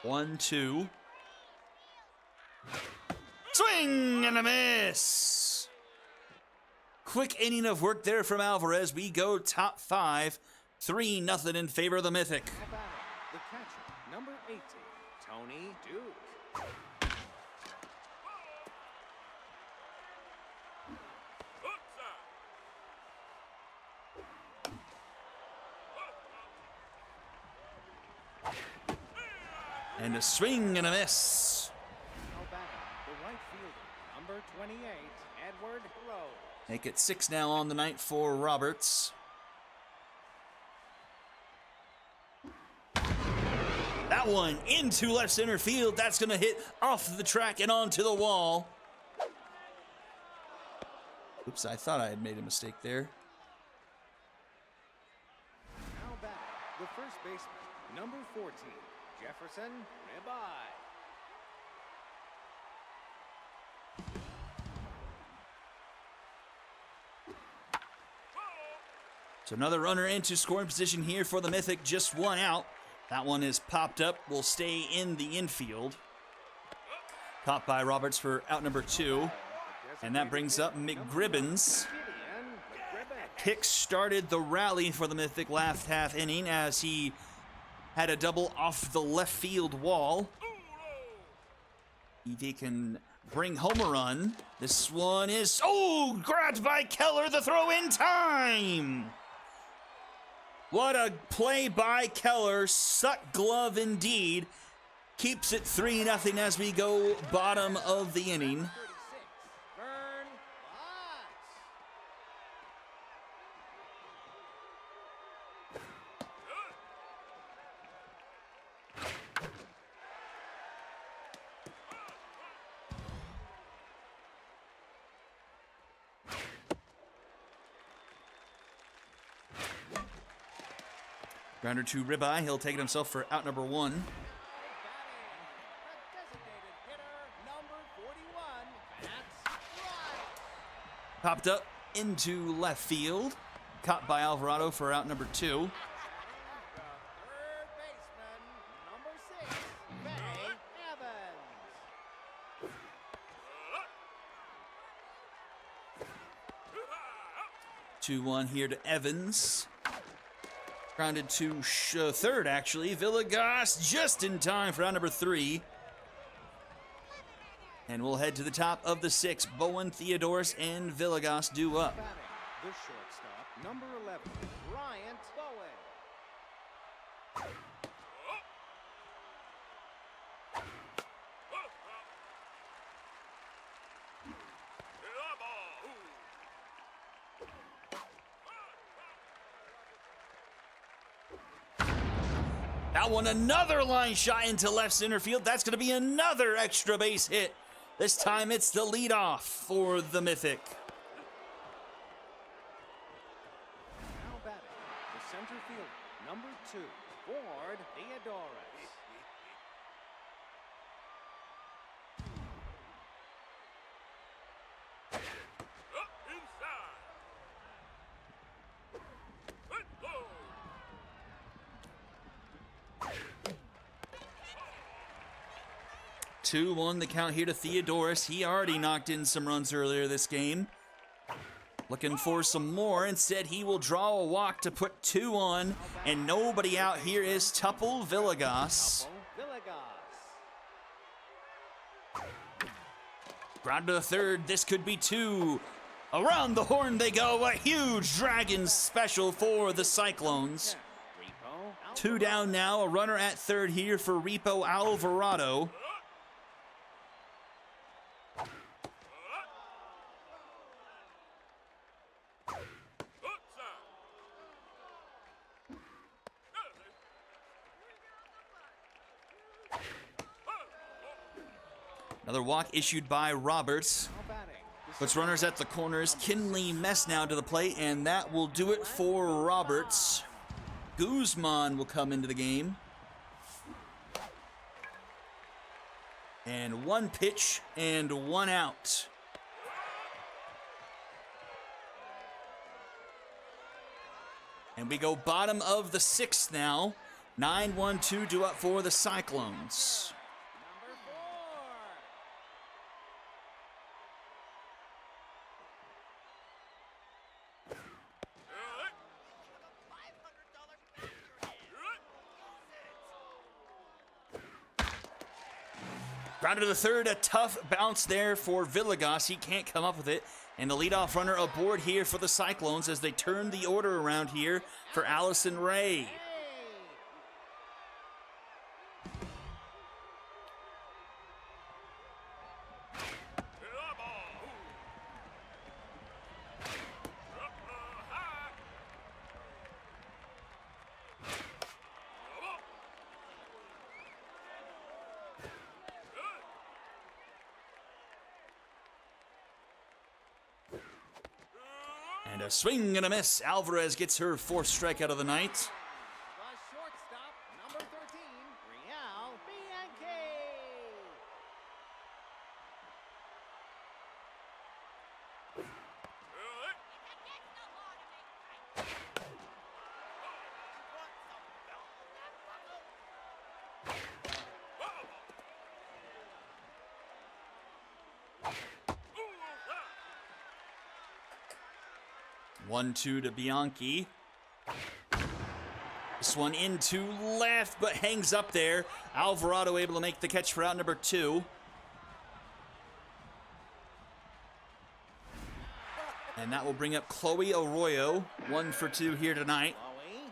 inside. 1-2. Swing and a miss. Quick inning of work there from Alvarez. We go top 5. 3-0 in favor of the Mythic. Now batting, the catcher, number 80, Tony Duke. And a swing and a miss. Now batting, the right fielder, number 28, Edward Rose. Make it 6 now on the night for Roberts. That one into left center field. That's going to hit off the track and onto the wall. Oops, I thought I had made a mistake there. Now batting, the first baseman, number 14, Jefferson Ribeye. So another runner into scoring position here for the Mythic. Just one out. That one is popped up. Will stay in the infield. Caught by Roberts for out number 2. And that brings up McGribbons. Kick started the rally for the Mythic last half inning as he had a double off the left field wall. If he can bring home a run. This one is, grabbed by Keller, the throw in time. What a play by Keller. Suck glove indeed. Keeps it 3-0 as we go bottom of the inning. 36, Vern Watts. Grounder to Ribeye. He'll take it himself for out number 1. Batting, the designated hitter, number 41, Matt Wright. Popped up into left field. Caught by Alvarado for out number 2. The third baseman, number 6, May Evans. 2-1 here to Evans. Grounded to third, actually. Villegas just in time for out number 3. And we'll head to the top of the 6th. Bowen, Theodoris, and Villegas due up. Batting, the shortstop, number 11, Bryant Bowen. That one, another line shot into left center field. That's going to be another extra base hit. This time it's the leadoff for the Mythic. Now batting, the center fielder, number 2, Ford Theodoris. Inside. Hit low. 2-1 the count here to Theodoris. He already knocked in some runs earlier this game. Looking for some more. Instead, he will draw a walk to put 2 on. And nobody out here is Tuple Villegas. Villegas. Ground to the third. This could be 2. Around the horn they go. A huge Dragon special for the Cyclones. Repo. 2 down now. A runner at third here for Repo Alvarado. Another walk issued by Roberts. Now batting, the Puts runners at the corners. Kinley Mess now to the plate, and that will do it for Roberts. Guzman will come into the game. And one pitch and one out. And we go bottom of the sixth now. 9-1-2 due up for the Cyclones. Number 4. Ground to the third, a tough bounce there for Villegas. He can't come up with it. And the leadoff runner aboard here for the Cyclones as they turn the order around here for Allison Ray. And a swing and a miss. Alvarez gets her fourth strikeout of the night. The shortstop, number 13, Real Bianchi. One, two to Bianchi. This one into left, but hangs up there. Alvarado able to make the catch for out number 2. And that will bring up Chloe Arroyo. 1 for 2 here tonight. Chloe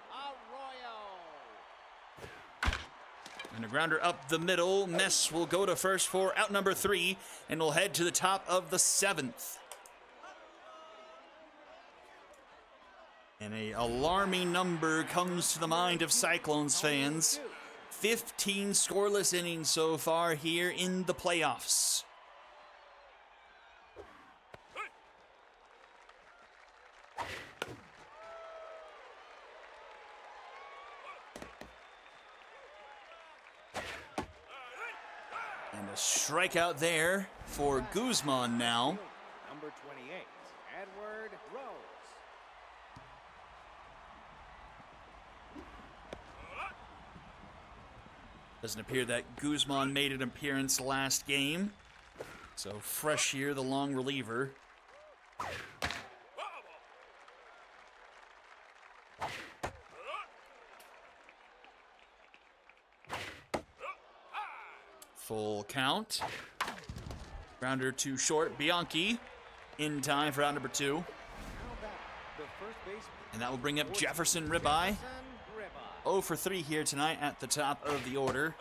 Arroyo. And a grounder up the middle. Mess will go to first for out number 3 and will head to the top of the 7th. And an alarming number comes to the mind of Cyclones fans. 15 scoreless innings so far here in the playoffs. And a strikeout there for Guzman now. Number 28, Edward Rose. Doesn't appear that Guzman made an appearance last game. So fresh here, the long reliever. Full count. Grounder too short. Bianchi in time for out number 2. Now back, the first baseman. And that will bring up Jefferson Ribeye. 0 for 3 here tonight at the top of the order.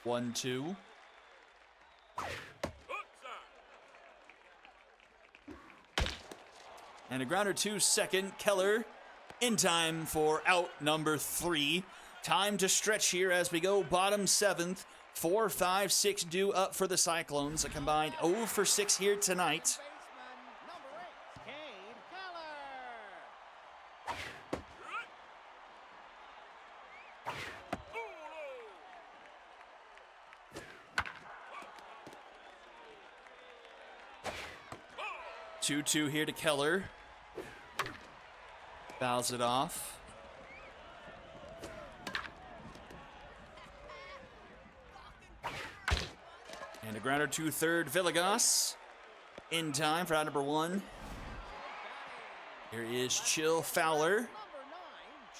One, two. And a grounder to second. Keller in time for out number 3. Time to stretch here as we go bottom 7th. 4, 5, 6 due up for the Cyclones. A combined 0 for 6 here tonight. Baseman, number 8, Cade Keller. Two here to Keller. Fouls it off. And a grounder to third, Villegas. In time for out number 1. Here is Chill Fowler. Number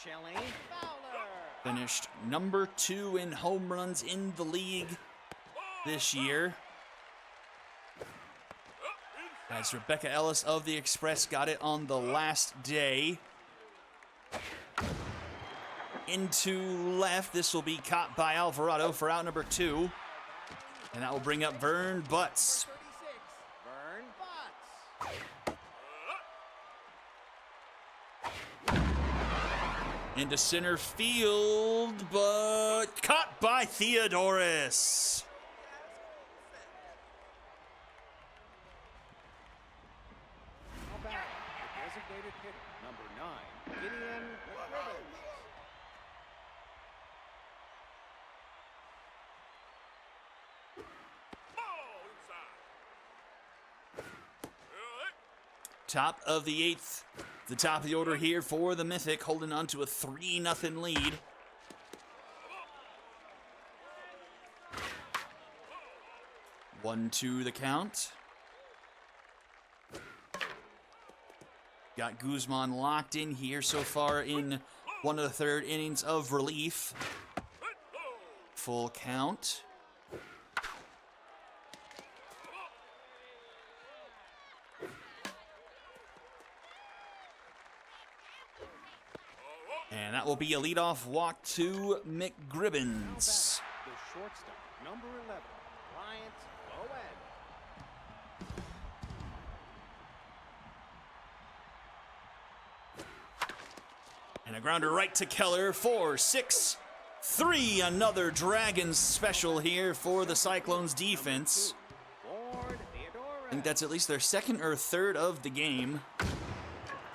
9, Chili Fowler. Finished number 2 in home runs in the league this year. As Rebecca Ellis of the Express got it on the last day. Into left. This will be caught by Alvarado for out number 2. And that will bring up Vern Butts. 36, Vern Butts. Into center field, but caught by Theodoris. Now back, the designated hitter, number 9, Gideon Ribbons. Ball inside. Top of the 8th. The top of the order here for the Mythic, holding on to a 3-0 lead. One, two, the count. Got Guzman locked in here so far in one of the third innings of relief. Full count. And that will be a leadoff walk to McGribbins. The shortstop, number 11, Bryant Bowen. And a grounder right to Keller for 6-3. Another Dragons special here for the Cyclones defense. Ford I think that's at least their second or third of the game.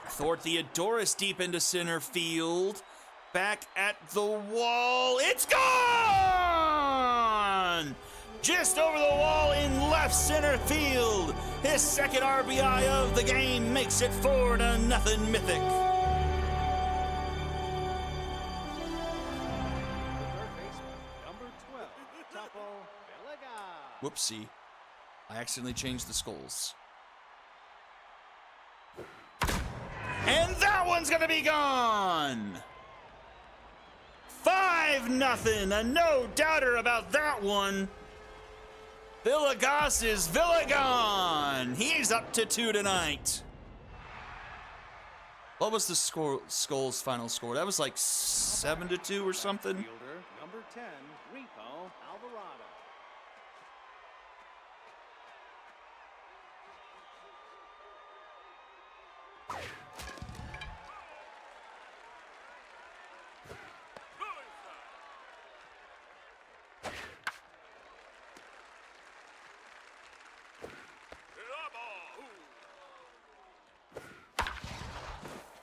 Thort Theodoris deep into center field. Back at the wall. It's gone! Just over the wall in left center field. His second RBI of the game makes it 4-0 Mythic. Third baseman, number 12, Topo Villegas. Whoopsie. I accidentally changed the skulls. And that one's gonna be gone! 5-0, a no doubter about that one. Villegas is Villegas. He's up to 2 tonight. What was the Skulls' final score? That was like 7-2 or something. Fielder, number 10, Rico Alvarado.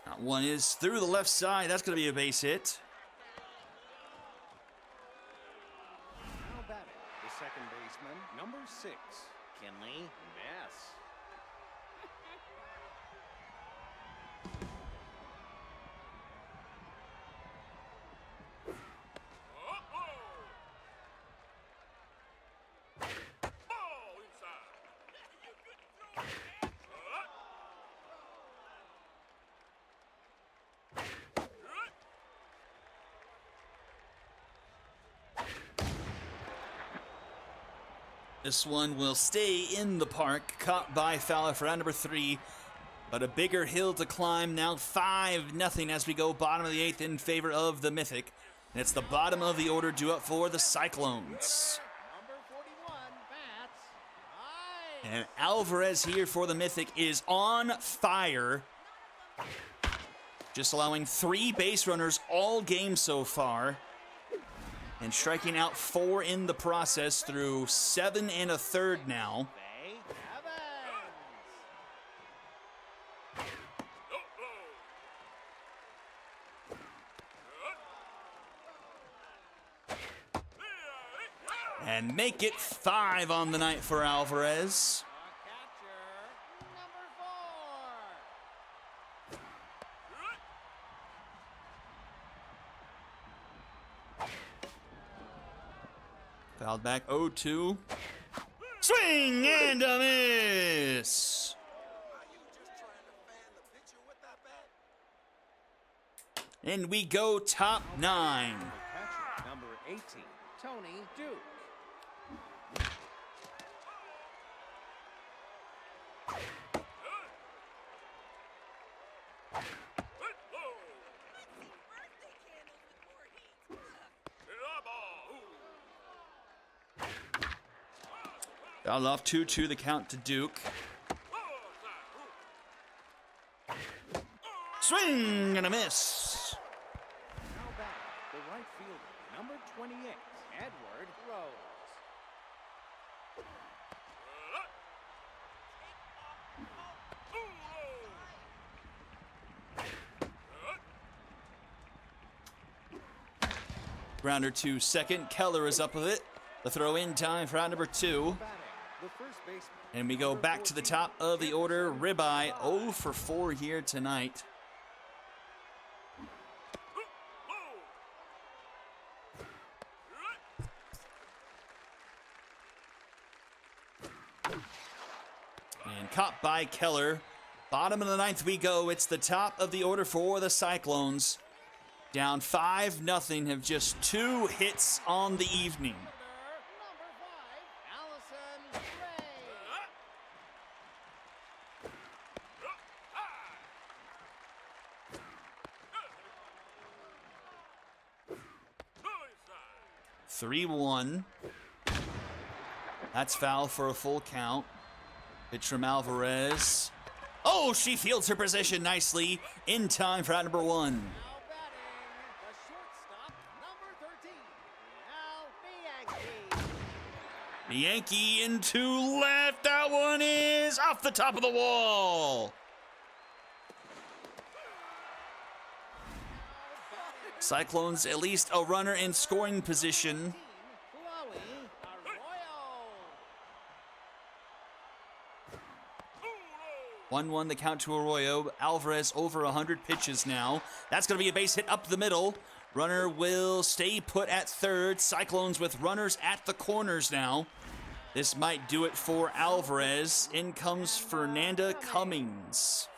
That one is through the left side. That's going to be a base hit. Now batting, the second baseman, number 6, Kenley Ness. Ball inside. This one will stay in the park, caught by Fowler for round number 3. But a bigger hill to climb now, 5-0 as we go bottom of the 8th in favor of the Mythic. And it's the bottom of the order due up for the Cyclones. Number 41 bats. High. And Alvarez here for the Mythic is on fire. Just allowing 3 base runners all game so far. And striking out 4 in the process through 7 1/3 now. Bay Evans. And make it 5 on the night for Alvarez. A catcher, number 4. Fouled back 0-2. Swing and a miss. And we go top 9. The catcher, number 18, Tony Duke. Fouled off 2-2 the count to Duke. Swing and a miss. Now back, the right fielder, number 28, Edward Rose. Grounder to second. Keller is up with it. The throw in time for out number 2. And we go back to the top of the order. Ribeye 0 for 4 here tonight. And caught by Keller. Bottom of the 9th we go. It's the top of the order for the Cyclones. Down 5-0, have just 2 hits on the evening. Number 5, Allison Ray. Suicide. 3-1. That's foul for a full count. Pitch from Alvarez. Oh, she fields her position nicely in time for out number 1. Now batting, the shortstop, number 13, Al Bianchi. The Yankee into left. That one is off the top of the wall. Cyclones at least a runner in scoring position. Chloe Arroyo. 1-1 the count to Arroyo. Alvarez over 100 pitches now. That's going to be a base hit up the middle. Runner will stay put at third. Cyclones with runners at the corners now. This might do it for Alvarez. In comes Fernanda Cummings.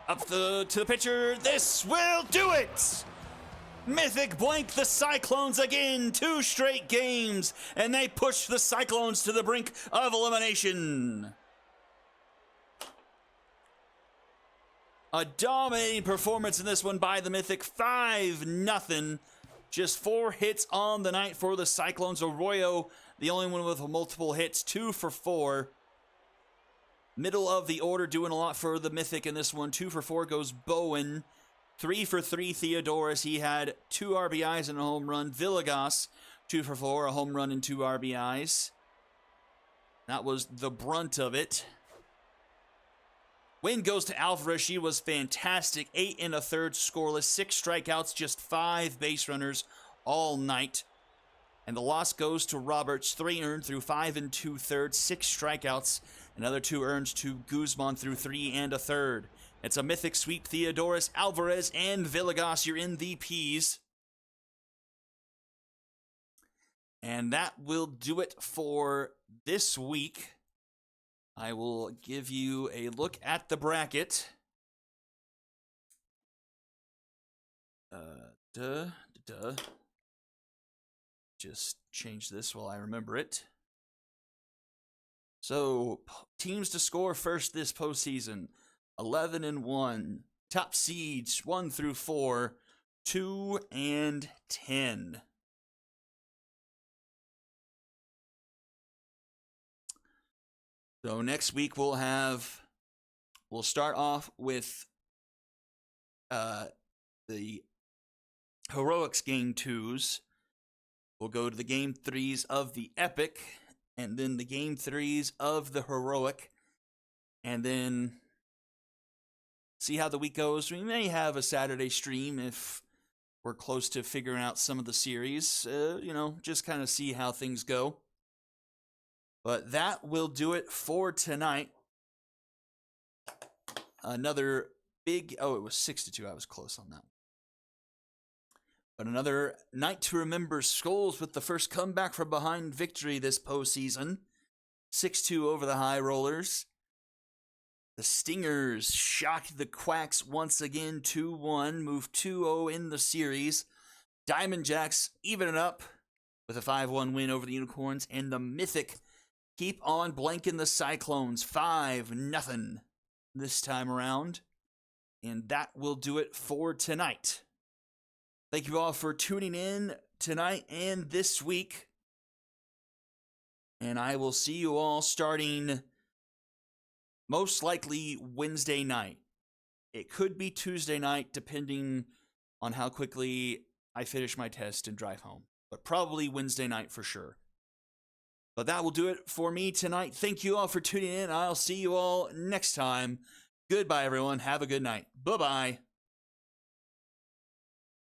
Up to the pitcher. This will do it. Mythic blank the Cyclones again. 2 straight games, and they push the Cyclones to the brink of elimination. A dominating performance in this one by the Mythic. 5-0. Just 4 hits on the night for the Cyclones. Arroyo, the only one with multiple hits, 2 for 4. Middle of the order doing a lot for the Mythic in this one. 2 for 4 goes Bowen. 3 for 3 Theodoris. He had 2 RBIs and a home run. Villegas, 2 for 4, a home run and 2 RBIs. That was the brunt of it. Win goes to Alvarez. She was fantastic. 8 1/3 scoreless, 6 strikeouts, just 5 base runners all night. And the loss goes to Roberts. 3 earned through 5 2/3, 6 strikeouts. Another 2 earned to Guzman through 3 1/3. It's a Mythic sweep. Theodoris, Alvarez, and Villegas, your MVPs. And that will do it for this week. I will give you a look at the bracket. Just change this while I remember it. So, teams to score first this postseason. 11-1. Top seeds 1 through 4, 2 and 10. So next week we'll start off with the Heroics Game 2s. We'll go to the Game 3s of the Epic, and then the Game 3s of the Heroic, and then see how the week goes. We may have a Saturday stream if we're close to figuring out some of the series. Just kind of see how things go. But that will do it for tonight. Another big... Oh, it was 6-2. I was close on that. But another night to remember. Skulls with the first comeback from behind victory this postseason. 6-2 over the High Rollers. The Stingers shocked the Quacks once again, 2-1, moved 2-0 in the series. Diamond Jacks even it up with a 5-1 win over the Unicorns. And the Mythic keep on blanking the Cyclones, 5-0 this time around. And that will do it for tonight. Thank you all for tuning in tonight and this week. And I will see you all starting most likely Wednesday night. It could be Tuesday night, depending on how quickly I finish my test and drive home. But probably Wednesday night for sure. But that will do it for me tonight. Thank you all for tuning in. I'll see you all next time. Goodbye, everyone. Have a good night. Bye-bye.